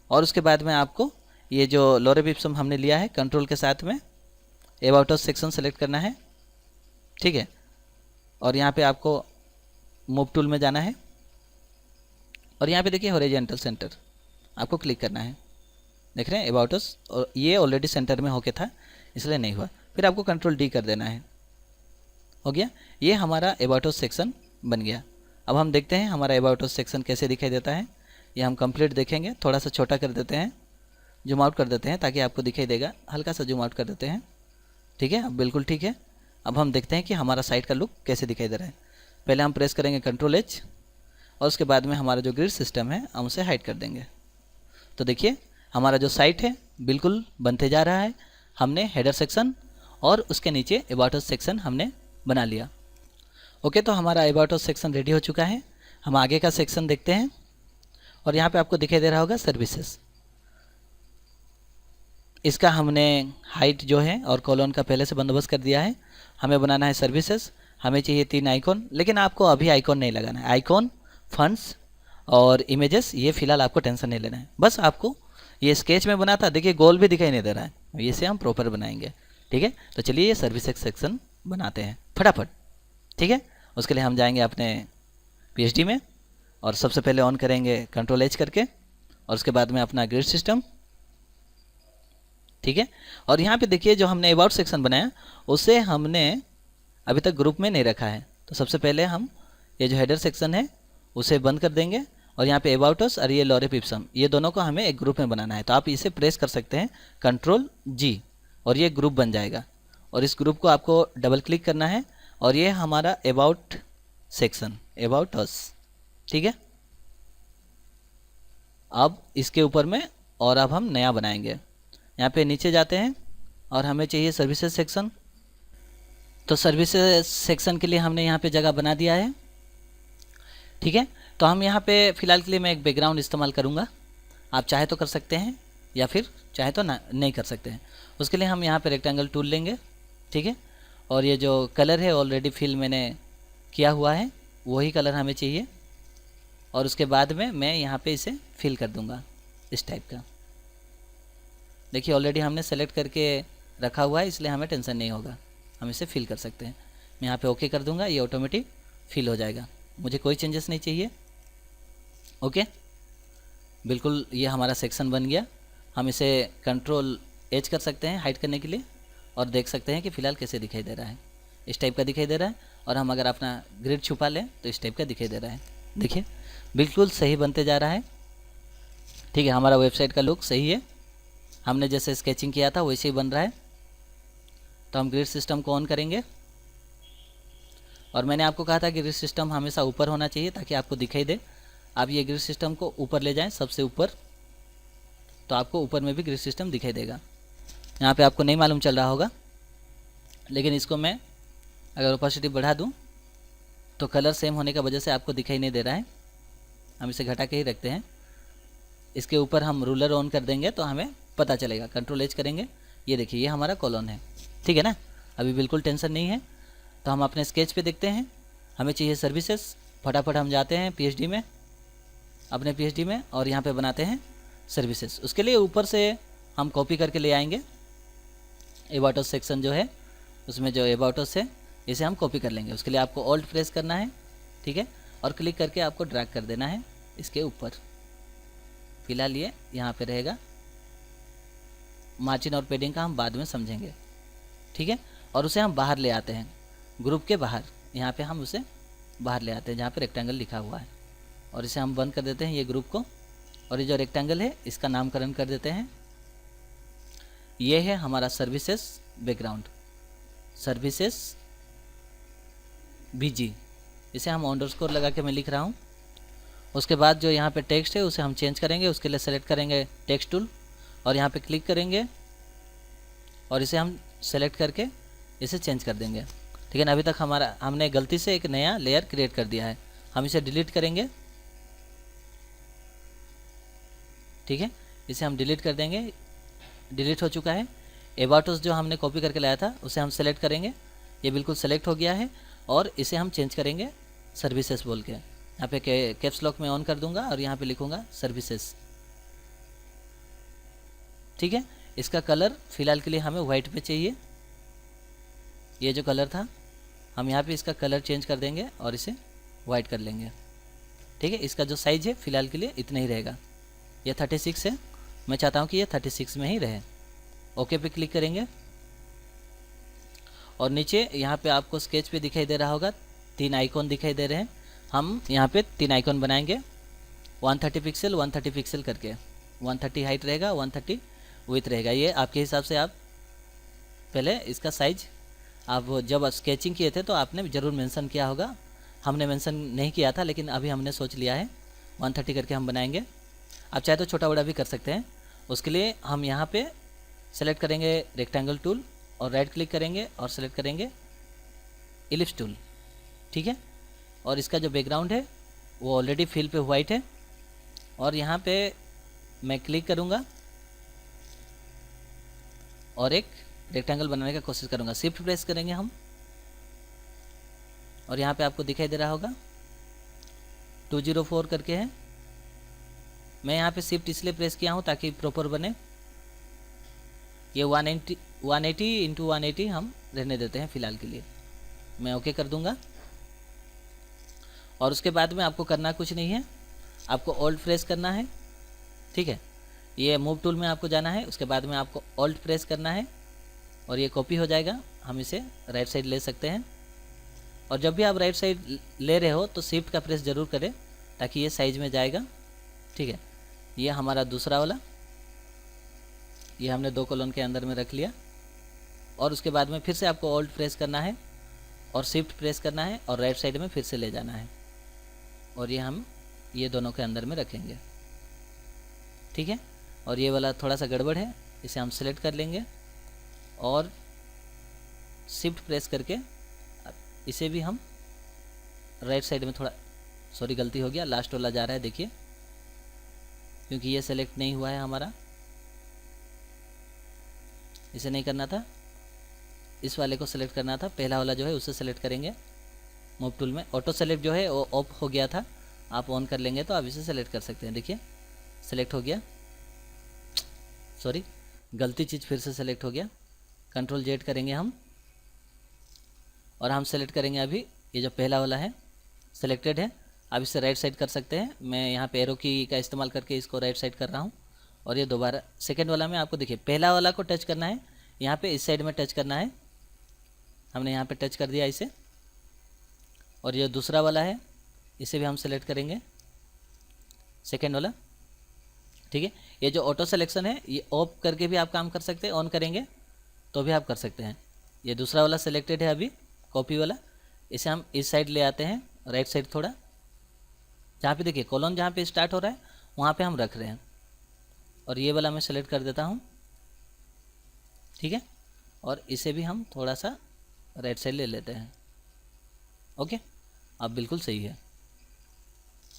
और उसके बाद में आपको ये जो लॉरेप इप्सम हमने लिया है कंट्रोल के साथ में अबाउट अस सेक्शन सेलेक्ट करना है, ठीक है। और यहाँ पे आपको मूव टूल में जाना है, और यहाँ पे देखिए हॉरिजॉन्टल सेंटर आपको क्लिक करना है। देख रहे हैं अबाउट अस, और ये ऑलरेडी सेंटर में होके था इसलिए नहीं हुआ। फिर आपको कंट्रोल डी कर देना है, हो गया। ये हमारा अबाउट अस सेक्शन बन गया। अब हम देखते हैं हमारा अबाउट अस सेक्शन कैसे दिखाई देता है। ये हम कंप्लीट देखेंगे, थोड़ा सा छोटा कर देते हैं जूम आउट कर देते हैं ताकि आपको दिखाई देगा, हल्का सा जूम आउट कर देते हैं। ठीक है, अब बिल्कुल ठीक है। अब हम देखते हैं कि हमारा साइट का लुक कैसे दिखाई दे रहा है। पहले हम प्रेस करेंगे Ctrl+H और उसके बाद में हमारा जो ग्रिड सिस्टम है हम उसे हाइड कर देंगे। तो देखिए हमारा जो साइट है बिल्कुल बनते जा रहा है। हमने हेडर सेक्शन और उसके नीचे अबाउट अस सेक्शन हमने बना लिया। ओके, तो हमारा अबाउट अस सेक्शन रेडी हो चुका है। हम आगे का सेक्शन देखते हैं और यहाँ पे आपको दिखाई दे रहा होगा सर्विसेज। इसका हमने हाइट जो है और कॉलम का पहले से बंदोबस्त कर दिया है। हमें बनाना है सर्विसेज, हमें चाहिए 3 आइकॉन, लेकिन आपको अभी आइकॉन नहीं लगाना है। आइकॉन, फंड्स और इमेजेस ये फिलहाल आपको टेंशन नहीं लेना है। बस आपको ये स्केच में बना था, देखिए गोल भी दिखाई नहीं दे रहा है, इसे हम प्रॉपर बनाएंगे। ठीक है, तो चलिए ये सर्विसेज सेक्शन बनाते हैं फटाफट। ठीक है, उसके लिए हम जाएंगे अपने PhD में और सबसे पहले ऑन करेंगे Ctrl+H करके और उसके बाद में अपना ग्रिड सिस्टम। ठीक है, और यहाँ पे देखिए जो हमने अबाउट सेक्शन बनाया उसे हमने अभी तक ग्रुप में नहीं रखा है। तो सबसे पहले हम ये जो हेडर सेक्शन है उसे बंद कर देंगे और यहाँ पे अबाउट अस और ये लॉरेप इप्सम, ये दोनों को हमें एक ग्रुप में बनाना है। तो आप इसे प्रेस कर सकते हैं Ctrl+G और ये ग्रुप बन जाएगा। और इस ग्रुप को आपको डबल क्लिक करना है और ये हमारा अबाउट सेक्शन, अबाउट अस। ठीक है, अब इसके ऊपर में और अब हम नया बनाएंगे। यहाँ पे नीचे जाते हैं और हमें चाहिए सर्विसेज सेक्शन। तो सर्विसेज सेक्शन के लिए हमने यहाँ पे जगह बना दिया है। ठीक है, तो हम यहाँ पे फ़िलहाल के लिए मैं एक बैकग्राउंड इस्तेमाल करूँगा। आप चाहे तो कर सकते हैं या फिर चाहे तो ना नहीं कर सकते हैं। उसके लिए हम यहाँ पे रेक्टेंगल टूल लेंगे। ठीक है, और ये जो कलर है ऑलरेडी फिल मैंने किया हुआ है वही कलर हमें चाहिए और उसके बाद में मैं यहाँ पे इसे फिल कर दूँगा इस टाइप का। देखिए ऑलरेडी हमने सेलेक्ट करके रखा हुआ है, इसलिए हमें टेंशन नहीं होगा, हम इसे फिल कर सकते हैं। मैं यहाँ पे ओके कर दूँगा, ये ऑटोमेटिक फिल हो जाएगा, मुझे कोई चेंजेस नहीं चाहिए। ओके, बिल्कुल ये हमारा सेक्शन बन गया। हम इसे Ctrl+H कर सकते हैं हाइड करने के लिए और देख सकते हैं कि फ़िलहाल कैसे दिखाई दे रहा है। इस टाइप का दिखाई दे रहा है और हम अगर अपना ग्रिड छुपा लें तो इस टाइप का दिखाई दे रहा है। देखिए बिल्कुल सही बनते जा रहा है। ठीक है, हमारा वेबसाइट का लुक सही है, हमने जैसे स्केचिंग किया था वैसे ही बन रहा है। तो हम ग्रिड सिस्टम को ऑन करेंगे और मैंने आपको कहा था कि ग्रिड सिस्टम हमेशा ऊपर होना चाहिए ताकि आपको दिखाई दे। आप ये ग्रिड सिस्टम को ऊपर ले जाएं, सबसे ऊपर, तो आपको ऊपर में भी ग्रिड सिस्टम दिखाई देगा। यहाँ पे आपको नहीं मालूम चल रहा होगा, लेकिन इसको मैं अगर ओपेसिटी बढ़ा दूँ तो कलर सेम होने की वजह से आपको दिखाई नहीं दे रहा है। हम इसे घटा के ही रखते हैं। इसके ऊपर हम रूलर ऑन कर देंगे तो हमें पता चलेगा। Ctrl+H करेंगे, ये देखिए ये हमारा कॉलम है। ठीक है ना, अभी बिल्कुल टेंशन नहीं है। तो हम अपने स्केच पे देखते हैं, हमें चाहिए सर्विसेज। फटाफट हम जाते हैं PhD में, अपने PhD में, और यहाँ पे बनाते हैं सर्विसेज। उसके लिए ऊपर से हम कॉपी करके ले आएंगे अबाउट अस सेक्शन जो है, उसमें जो अबाउट अस है इसे हम कॉपी कर लेंगे। उसके लिए आपको ऑल्ट प्रेस करना है। ठीक है, और क्लिक करके आपको ड्रैग कर देना है इसके ऊपर। फिलहाल ये यहाँ पे रहेगा, मार्जिन और पेडिंग का हम बाद में समझेंगे। ठीक है, और उसे हम बाहर ले आते हैं, ग्रुप के बाहर। यहाँ पे हम उसे बाहर ले आते हैं जहाँ पे रेक्टेंगल लिखा हुआ है, और इसे हम बंद कर देते हैं ये ग्रुप को। और ये जो रेक्टेंगल है इसका नामकरण कर देते हैं, ये है हमारा सर्विसेज बैकग्राउंड, सर्विसेज BG। इसे हम अंडरस्कोर लगा के मैं लिख रहा हूँ। उसके बाद जो यहाँ पे टेक्स्ट है उसे हम चेंज करेंगे। उसके लिए सेलेक्ट करेंगे टेक्स्ट टूल और यहाँ पे क्लिक करेंगे और इसे हम सेलेक्ट करके इसे चेंज कर देंगे। ठीक है ना, अभी तक हमने गलती से एक नया लेयर क्रिएट कर दिया है, हम इसे डिलीट करेंगे। ठीक है, इसे हम डिलीट कर देंगे, डिलीट हो चुका है। अबाउट अस जो हमने कॉपी करके लाया था उसे हम सेलेक्ट करेंगे, ये बिल्कुल सेलेक्ट हो गया है। और इसे हम चेंज करेंगे सर्विसेज बोल के। यहाँ पे कैप्स लॉक में ऑन कर दूंगा और यहाँ पे लिखूंगा सर्विसेज। ठीक है, इसका कलर फिलहाल के लिए हमें वाइट पे चाहिए। ये जो कलर था हम यहाँ पे इसका कलर चेंज कर देंगे और इसे वाइट कर लेंगे। ठीक है, इसका जो साइज है फिलहाल के लिए इतना ही रहेगा। ये 36 है, मैं चाहता हूँ कि ये 36 में ही रहे। ओके पे क्लिक करेंगे और नीचे यहाँ पे आपको स्केच पे दिखाई दे रहा होगा 3 आइकॉन दिखाई दे रहे हैं। हम यहाँ पे 3 आइकॉन बनाएंगे 130 पिक्सल 130 पिक्सल करके। 130 हाइट रहेगा, 130 विथ रहेगा। ये आपके हिसाब से आप पहले इसका साइज आप जब स्केचिंग किए थे तो आपने ज़रूर मेंशन किया होगा, हमने मेंशन नहीं किया था, लेकिन अभी हमने सोच लिया है 130 करके हम बनाएंगे। आप चाहे तो छोटा बड़ा भी कर सकते हैं। उसके लिए हम यहाँ पे सेलेक्ट करेंगे रेक्टेंगल टूल और राइट क्लिक करेंगे और सेलेक्ट करेंगे इलिप्स टूल, ठीक है। और इसका जो बैकग्राउंड है वो ऑलरेडी फिल पे वाइट है, और यहाँ पे मैं क्लिक करूँगा और एक रेक्टेंगल बनाने का कोशिश करूँगा। शिफ्ट प्रेस करेंगे हम, और यहाँ पे आपको दिखाई दे रहा होगा 204 करके है। मैं यहाँ पे शिफ्ट इसलिए प्रेस किया हूँ ताकि प्रॉपर बने। ये 180 इंटू 180 हम रहने देते हैं फ़िलहाल के लिए। मैं ओके कर दूँगा, और उसके बाद में आपको करना कुछ नहीं है, आपको ऑल्ट प्रेस करना है, ठीक है। ये मूव टूल में आपको जाना है, उसके बाद में आपको ऑल्ट प्रेस करना है और ये कॉपी हो जाएगा। हम इसे राइट साइड ले सकते हैं, और जब भी आप राइट साइड ले रहे हो तो शिफ्ट का प्रेस ज़रूर करें ताकि ये साइज में जाएगा, ठीक है। ये हमारा दूसरा वाला, ये हमने 2 कॉलम के अंदर में रख लिया, और उसके बाद में फिर से आपको ऑल्ट प्रेस करना है और शिफ्ट प्रेस करना है और राइट साइड में फिर से ले जाना है, और ये हम ये दोनों के अंदर में रखेंगे, ठीक है। और ये वाला थोड़ा सा गड़बड़ है, इसे हम सेलेक्ट कर लेंगे और शिफ्ट प्रेस करके इसे भी हम राइट साइड में थोड़ा, सॉरी गलती हो गया, लास्ट वाला जा रहा है देखिए, क्योंकि ये सेलेक्ट नहीं हुआ है हमारा, इसे नहीं करना था, इस वाले को सेलेक्ट करना था। पहला वाला जो है उसे सेलेक्ट करेंगे मूव टूल में। ऑटो सेलेक्ट जो है वो ऑफ हो गया था, आप ऑन कर लेंगे तो आप इसे सेलेक्ट कर सकते हैं। देखिए सेलेक्ट हो गया, सॉरी गलती चीज़ फिर से सेलेक्ट हो गया। कंट्रोल जेड करेंगे हम, और हम सेलेक्ट करेंगे अभी ये जो पहला वाला है सेलेक्टेड है। आप इसे राइट साइड कर सकते हैं, मैं यहाँ पे एरो की का इस्तेमाल करके इसको राइट साइड कर रहा हूँ। और ये दोबारा सेकेंड वाला में आपको देखिए पहला वाला को टच करना है, यहाँ पे इस साइड में टच करना है, हमने यहाँ पे टच कर दिया इसे। और ये दूसरा वाला है, इसे भी हम सेलेक्ट करेंगे, सेकेंड वाला, ठीक है। ये जो ऑटो सिलेक्शन है ये ऑफ करके भी आप काम कर सकते हैं, ऑन करेंगे तो भी आप कर सकते हैं। ये दूसरा वाला सेलेक्टेड है अभी, कॉपी वाला, इसे हम इस साइड ले आते हैं, राइट साइड थोड़ा, जहाँ पे देखिए कॉलम जहाँ पे स्टार्ट हो रहा है वहाँ पे हम रख रहे हैं। और ये वाला मैं सेलेक्ट कर देता हूँ, ठीक है। और इसे भी हम थोड़ा सा राइट साइड ले लेते हैं, ओके। अब बिल्कुल सही है,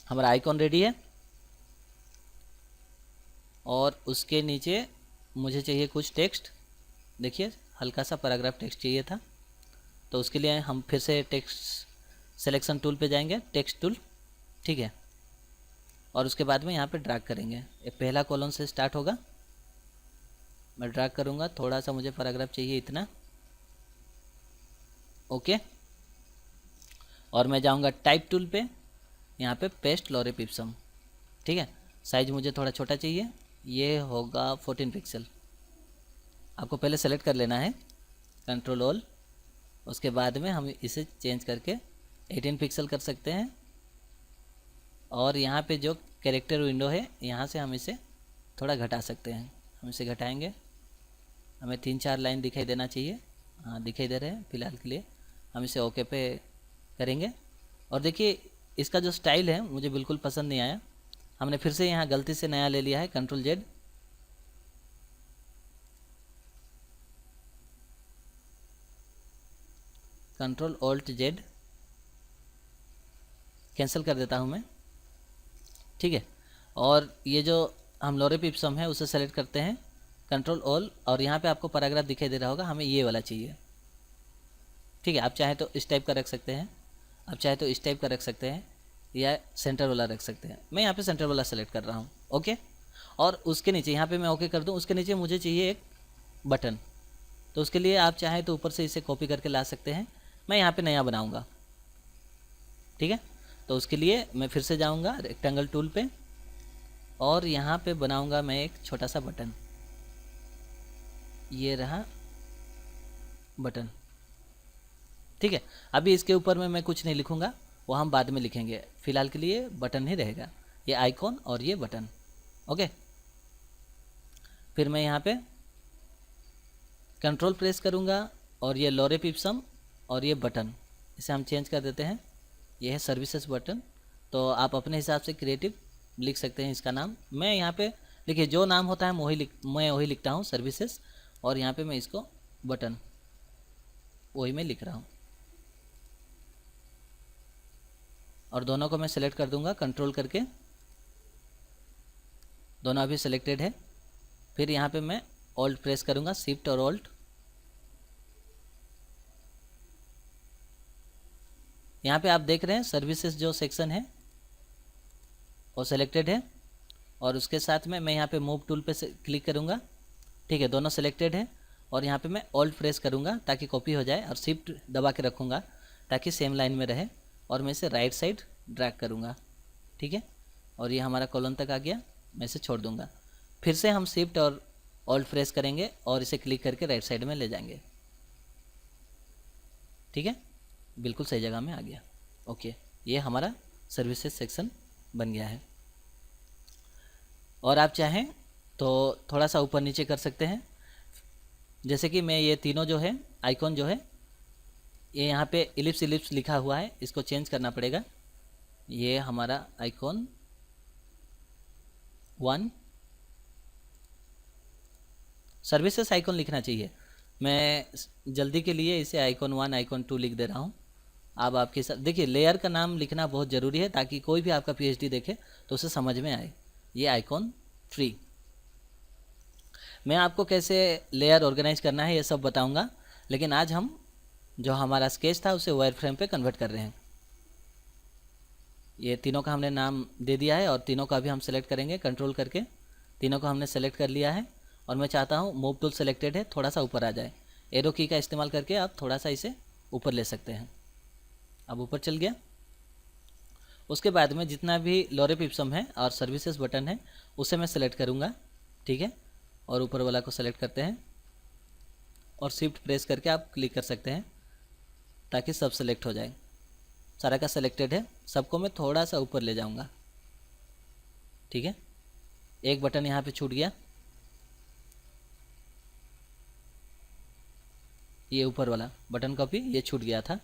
हमारा आइकॉन रेडी है। और उसके नीचे मुझे चाहिए कुछ टेक्स्ट, देखिए हल्का सा पैराग्राफ टेक्स्ट चाहिए था, तो उसके लिए हम फिर से टेक्स्ट सिलेक्शन टूल पे जाएंगे, टेक्स्ट टूल, ठीक है। और उसके बाद में यहाँ पे ड्रैग करेंगे, ये पहला कॉलम से स्टार्ट होगा, मैं ड्रैग करूँगा, थोड़ा सा मुझे पैराग्राफ चाहिए इतना, ओके। और मैं जाऊँगा टाइप टूल पे, यहाँ पे पेस्ट लॉरेप इप्सम, ठीक है। साइज मुझे थोड़ा छोटा चाहिए, ये होगा 14 पिक्सल। आपको पहले सेलेक्ट कर लेना है, कंट्रोल ऑल, उसके बाद में हम इसे चेंज करके 18 पिक्सल कर सकते हैं। और यहाँ पे जो कैरेक्टर विंडो है यहाँ से हम इसे थोड़ा घटा सकते हैं, हम इसे घटाएंगे, हमें 3-4 लाइन दिखाई देना चाहिए, हाँ दिखाई दे रहे हैं फ़िलहाल के लिए। हम इसे ओके पे करेंगे। और देखिए इसका जो स्टाइल है मुझे बिल्कुल पसंद नहीं आया, हमने फिर से यहाँ गलती से नया ले लिया है, control Z, control alt Z, cancel कर देता हूँ मैं, ठीक है। और ये जो हम लॉरेप इप्सम है उसे सेलेक्ट करते हैं, कंट्रोल ऑल, और यहाँ पे आपको पैराग्राफ दिखाई दे रहा होगा, हमें ये वाला चाहिए, ठीक है। आप चाहे तो इस टाइप का रख सकते हैं, आप चाहे तो इस टाइप का रख सकते हैं, या सेंटर वाला रख सकते हैं। मैं यहाँ पे सेंटर वाला सेलेक्ट कर रहा हूँ, ओके। और उसके नीचे यहाँ पे मैं ओके कर दूँ, उसके नीचे मुझे चाहिए एक बटन, तो उसके लिए आप चाहे तो ऊपर से इसे कॉपी करके ला सकते हैं, मैं यहाँ पे नया बनाऊँगा, ठीक है। तो उसके लिए मैं फिर से जाऊँगा रेक्टेंगल टूल पे, और यहाँ पे बनाऊँगा मैं एक छोटा सा बटन, ये रहा बटन, ठीक है। अभी इसके ऊपर में मैं कुछ नहीं लिखूँगा, वो हम बाद में लिखेंगे, फ़िलहाल के लिए बटन ही रहेगा, ये आइकॉन और ये बटन, ओके। फिर मैं यहाँ पे कंट्रोल प्रेस करूँगा और ये लोरेप इप्सम और ये बटन इसे हम चेंज कर देते हैं। ये है सर्विसेज बटन। तो आप अपने हिसाब से क्रिएटिव लिख सकते हैं इसका नाम। मैं यहाँ पे देखिए जो नाम होता है मैं वही लिखता हूँ सर्विसेज, और यहाँ पे मैं इसको बटन वही मैं लिख रहा हूँ। और दोनों को मैं सेलेक्ट कर दूंगा कंट्रोल करके, दोनों अभी सेलेक्टेड है। फिर यहाँ पे मैं ऑल्ट प्रेस करूँगा, शिफ्ट और ऑल्ट। यहाँ पे आप देख रहे हैं सर्विसेज जो सेक्शन है वो सेलेक्टेड है, और उसके साथ में मैं यहाँ पे मूव टूल पे क्लिक करूँगा। ठीक है, दोनों सेलेक्टेड है, और यहाँ पे मैं ऑल्ट प्रेस करूँगा ताकि कॉपी हो जाए, और शिफ्ट दबा के रखूँगा ताकि सेम लाइन में रहे, और मैं इसे राइट साइड ड्रैग करूँगा। ठीक है, और ये हमारा कॉलम तक आ गया, मैं इसे छोड़ दूँगा। फिर से हम शिफ्ट और ऑल्ट प्रेस करेंगे और इसे क्लिक करके राइट साइड में ले जाएंगे। ठीक है, बिल्कुल सही जगह में आ गया। ओके, ये हमारा सर्विसेज सेक्शन बन गया है। और आप चाहें तो थोड़ा सा ऊपर नीचे कर सकते हैं। जैसे कि मैं ये तीनों जो है आइकॉन जो है ये यहाँ पे इलिप्स लिखा हुआ है, इसको चेंज करना पड़ेगा। ये हमारा आइकॉन 1 सर्विसेज आइकॉन लिखना चाहिए। मैं जल्दी के लिए इसे आइकॉन 1 आइकॉन 2 लिख दे रहा हूँ। अब आपके साथ देखिए लेयर का नाम लिखना बहुत ज़रूरी है ताकि कोई भी आपका पीएचडी देखे तो उसे समझ में आए। ये आइकॉन 3। मैं आपको कैसे लेयर ऑर्गेनाइज करना है ये सब बताऊंगा, लेकिन आज हम जो हमारा स्केच था उसे वायर फ्रेम पे कन्वर्ट कर रहे हैं। ये तीनों का हमने नाम दे दिया है और तीनों का भी हम सेलेक्ट करेंगे कंट्रोल करके। तीनों को हमने सेलेक्ट कर लिया है और मैं चाहता हूँ मूव टूल सेलेक्टेड है, थोड़ा सा ऊपर आ जाए। एरो की का इस्तेमाल करके आप थोड़ा सा इसे ऊपर ले सकते हैं। अब ऊपर चल गया। उसके बाद में जितना भी लोरेप इप्सम है और सर्विसेज बटन है उसे मैं सेलेक्ट करूँगा। ठीक है, और ऊपर वाला को सेलेक्ट करते हैं और शिफ्ट प्रेस करके आप क्लिक कर सकते हैं ताकि सब सेलेक्ट हो जाए। सारा का सेलेक्टेड है, सबको मैं थोड़ा सा ऊपर ले जाऊंगा। ठीक है, एक बटन यहाँ पे छूट गया, ये ऊपर वाला बटन कॉपी ये छूट गया था।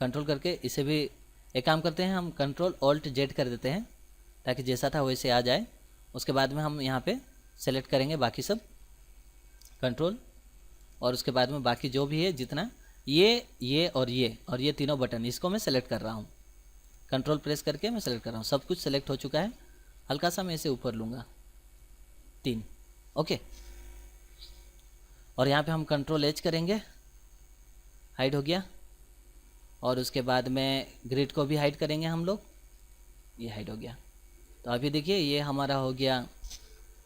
कंट्रोल करके इसे भी एक काम करते हैं, हम कंट्रोल ऑल्ट जेड कर देते हैं ताकि जैसा था वैसे आ जाए। उसके बाद में हम यहाँ पे सेलेक्ट करेंगे बाकी सब कंट्रोल, और उसके बाद में बाकी जो भी है जितना ये और ये तीनों बटन इसको मैं सेलेक्ट कर रहा हूँ। कंट्रोल प्रेस करके मैं सेलेक्ट कर रहा हूँ। सब कुछ सेलेक्ट हो चुका है। हल्का सा मैं इसे ऊपर लूँगा 3। ओके, और यहाँ पे हम कंट्रोल एच करेंगे, हाइड हो गया। और उसके बाद में ग्रिड को भी हाइड करेंगे हम लोग, ये हाइड हो गया। तो अभी देखिए ये हमारा हो गया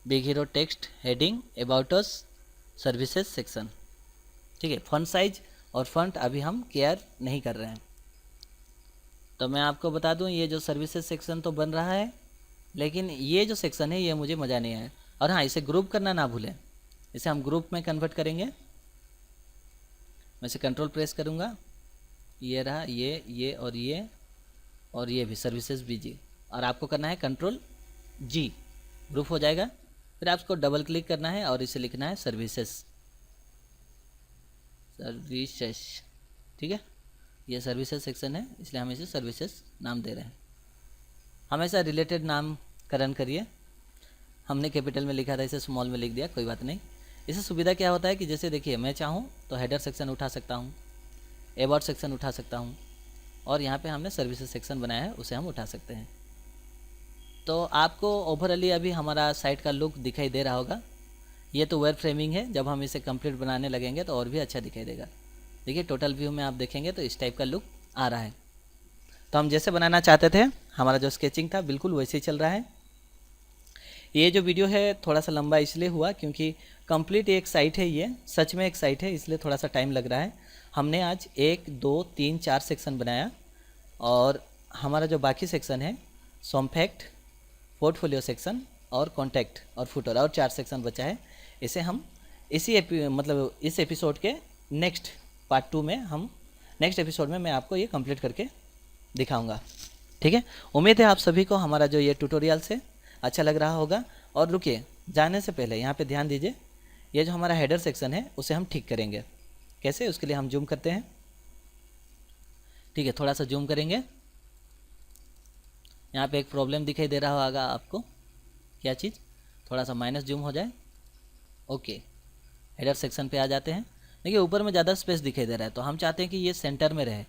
big hero text heading about us services section. ठीक है, फॉन्ट साइज और फॉन्ट अभी हम केयर नहीं कर रहे हैं। तो मैं आपको बता दूं ये जो सर्विसेज सेक्शन तो बन रहा है, लेकिन ये जो सेक्शन है ये मुझे मज़ा नहीं आया। और हाँ, इसे ग्रुप करना ना भूलें, इसे हम ग्रुप में कन्वर्ट करेंगे। मैं इसे कंट्रोल प्रेस करूँगा, ये रहा ये और ये भी सर्विसेज बीजी, और आपको करना है कंट्रोल जी, ग्रुप हो जाएगा। फिर आपको डबल क्लिक करना है और इसे लिखना है सर्विसेज। ठीक है, ये सर्विसेज सेक्शन है इसलिए हम इसे सर्विसेज नाम दे रहे हैं। हमेशा रिलेटेड नामकरण करिए। हमने कैपिटल में लिखा था, इसे स्मॉल में लिख दिया, कोई बात नहीं। इससे सुविधा क्या होता है कि जैसे देखिए मैं चाहूँ तो हेडर सेक्शन उठा सकता हूँ, अबाउट सेक्शन उठा सकता हूँ, और यहाँ पे हमने सर्विसेज सेक्शन बनाया है उसे हम उठा सकते हैं। तो आपको ओवरऑली अभी हमारा साइट का लुक दिखाई दे रहा होगा। ये तो वेब फ्रेमिंग है, जब हम इसे कंप्लीट बनाने लगेंगे तो और भी अच्छा दिखाई देगा। देखिए टोटल व्यू में आप देखेंगे तो इस टाइप का लुक आ रहा है। तो हम जैसे बनाना चाहते थे, हमारा जो स्केचिंग था बिल्कुल वैसे ही चल रहा है। ये जो वीडियो है थोड़ा सा लंबा इसलिए हुआ क्योंकि कंप्लीट एक साइट है, ये सच में एक साइट है, इसलिए थोड़ा सा टाइम लग रहा है। हमने आज 1 2 3 4 सेक्शन बनाया, और हमारा जो बाकी सेक्शन है सॉम्पैक्ट, पोर्टफोलियो सेक्शन और कॉन्टैक्ट और फुटर, और 4 सेक्शन बचा है। इसे हम इस एपिसोड के नेक्स्ट पार्ट 2 में नेक्स्ट एपिसोड में मैं आपको ये कंप्लीट करके दिखाऊंगा। ठीक है, उम्मीद है आप सभी को हमारा जो ये ट्यूटोरियल से अच्छा लग रहा होगा। और रुकिए, जाने से पहले यहाँ पे ध्यान दीजिए, ये जो हमारा हेडर सेक्शन है उसे हम ठीक करेंगे। कैसे, उसके लिए हम जूम करते हैं। ठीक है, थोड़ा सा जूम करेंगे। यहाँ पे एक प्रॉब्लम दिखाई दे रहा होगा आपको, क्या चीज़, थोड़ा सा माइनस जूम हो जाए। ओके, हेडर सेक्शन पे आ जाते हैं। देखिए ऊपर में ज़्यादा स्पेस दिखाई दे रहा है, तो हम चाहते हैं कि ये सेंटर में रहे,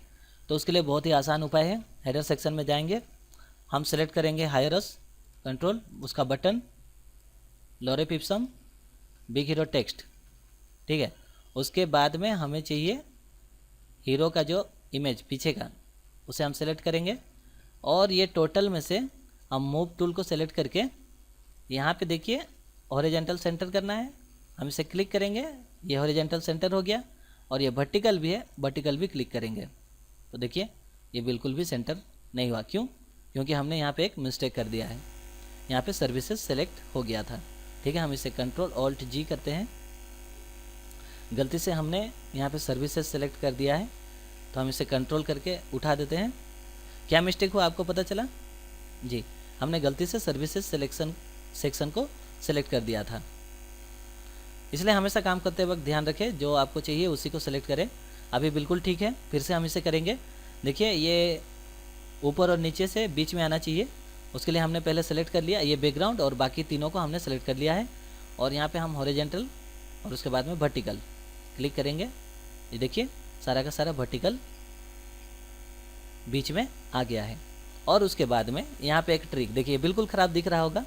तो उसके लिए बहुत ही आसान उपाय है। हेडर सेक्शन में जाएंगे, हम सेलेक्ट करेंगे हायरस कंट्रोल, उसका button, lorem ipsum, big hero text. ठीक है, उसके बाद में हमें चाहिए हीरो का जो इमेज पीछे का, उसे हम सेलेक्ट करेंगे और ये टोटल में से हम मूव टूल को सेलेक्ट करके यहाँ पे देखिए हॉरिजॉन्टल सेंटर करना है, हम इसे क्लिक करेंगे, ये हॉरिजॉन्टल सेंटर हो गया। और ये वर्टिकल भी है, वर्टिकल भी क्लिक करेंगे तो देखिए ये बिल्कुल भी सेंटर नहीं हुआ। क्यों? क्योंकि हमने यहाँ पे एक मिस्टेक कर दिया है, यहाँ पे सर्विसेज सेलेक्ट हो गया था। ठीक है, हम इसे कंट्रोल ऑल्ट जी करते हैं, गलती से हमने यहाँ पे सर्विसेज सेलेक्ट कर दिया है, तो हम इसे कंट्रोल करके उठा देते हैं। क्या मिस्टेक हुआ आपको पता चला? जी, हमने गलती से सर्विसेज सेक्शन को सेलेक्ट कर दिया था। इसलिए हमेशा काम करते वक्त ध्यान रखें, जो आपको चाहिए उसी को सेलेक्ट करें। अभी बिल्कुल ठीक है, फिर से हम इसे करेंगे। देखिए ये ऊपर और नीचे से बीच में आना चाहिए, उसके लिए हमने पहले सेलेक्ट कर लिया ये बैकग्राउंड, और बाकी तीनों को हमने सेलेक्ट कर लिया है। और यहाँ पे हम हॉरिजॉन्टल और उसके बाद में वर्टिकल क्लिक करेंगे। ये देखिए सारा का सारा वर्टिकल बीच में आ गया है। और उसके बाद में यहाँ पे एक ट्रिक देखिए, बिल्कुल ख़राब दिख रहा होगा।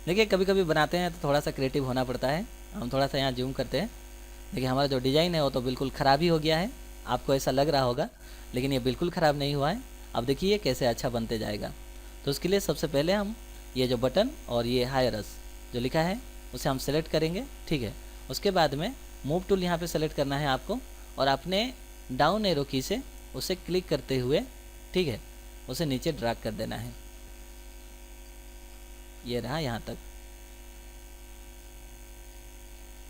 देखिए कभी कभी बनाते हैं तो थोड़ा सा क्रिएटिव होना पड़ता है। हम थोड़ा सा यहाँ जूम करते हैं, देखिए हमारा जो डिज़ाइन है वो तो बिल्कुल ख़राब ही हो गया है। आपको ऐसा लग रहा होगा, लेकिन ये बिल्कुल ख़राब नहीं हुआ है। अब देखिए कैसे अच्छा बनते जाएगा। तो उसके लिए सबसे पहले हम ये जो बटन और ये हायरस जो लिखा है उसे हम सेलेक्ट करेंगे। ठीक है, उसके बाद में मूव टूल यहाँ पे सेलेक्ट करना है आपको, और अपने डाउन एरो की से उसे क्लिक करते हुए, ठीक है, उसे नीचे ड्रैग कर देना है। ये रहा यहाँ तक।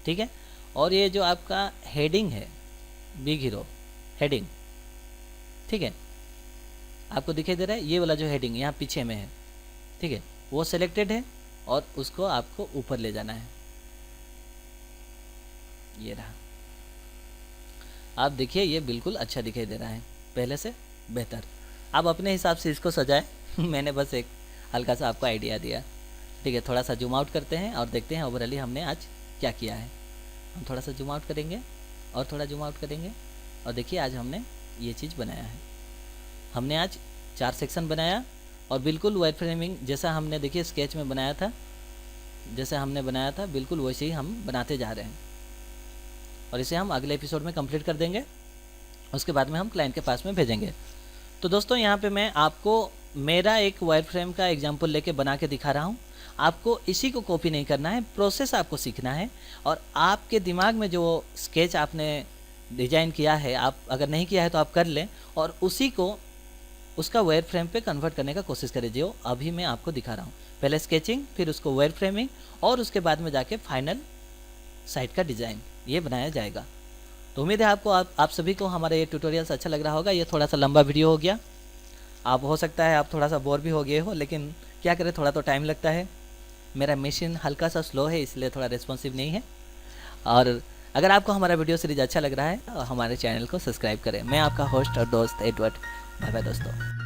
ठीक है, और ये जो आपका हेडिंग है, बिग हीरो हेडिंग, ठीक है, आपको दिखाई दे रहा है ये वाला जो हेडिंग यहाँ पीछे में है, ठीक है, वो सिलेक्टेड है और उसको आपको ऊपर ले जाना है। ये रहा, आप देखिए ये बिल्कुल अच्छा दिखाई दे रहा है, पहले से बेहतर। आप अपने हिसाब से इसको सजाएं मैंने बस एक हल्का सा आपको आइडिया दिया। ठीक है, थोड़ा सा जूम आउट करते हैं और देखते हैं ओवरऑली हमने आज क्या किया है। हम थोड़ा सा जूम आउट करेंगे और थोड़ा जूम आउट करेंगे, और देखिए आज हमने ये चीज़ बनाया है। हमने आज 4 सेक्शन बनाया, और बिल्कुल वायर फ्रेमिंग जैसा हमने देखिए स्केच में बनाया था, जैसे हमने बनाया था बिल्कुल वैसे ही हम बनाते जा रहे हैं। और इसे हम अगले एपिसोड में कंप्लीट कर देंगे, उसके बाद में हम क्लाइंट के पास में भेजेंगे। तो दोस्तों यहाँ पे मैं आपको मेरा एक वायर फ्रेम का एग्जांपल लेके बना के दिखा रहा हूँ। आपको इसी को कॉपी नहीं करना है, प्रोसेस आपको सीखना है, और आपके दिमाग में जो स्केच आपने डिजाइन किया है, आप अगर नहीं किया है तो आप कर लें, और उसी को उसका वायर फ्रेम पे कन्वर्ट करने का कोशिश करें, जो अभी मैं आपको दिखा रहा हूँ। पहले स्केचिंग, फिर उसको वायर फ्रेमिंग, और उसके बाद में जाके फाइनल साइट का डिज़ाइन ये बनाया जाएगा। तो उम्मीद है आपको आप सभी को हमारा ये ट्यूटोरियल्स अच्छा लग रहा होगा। ये थोड़ा सा लंबा वीडियो हो गया, आप हो सकता है आप थोड़ा सा बोर भी हो गए हो, लेकिन क्या करें, थोड़ा तो टाइम लगता है। मेरा मशीन हल्का सा स्लो है, इसलिए थोड़ा रिस्पॉन्सिव नहीं है। और अगर आपको हमारा वीडियो सीरीज अच्छा लग रहा है तो हमारे चैनल को सब्सक्राइब करें। मैं आपका होस्ट और दोस्त एडवर्ड। बाय बाय दोस्तों।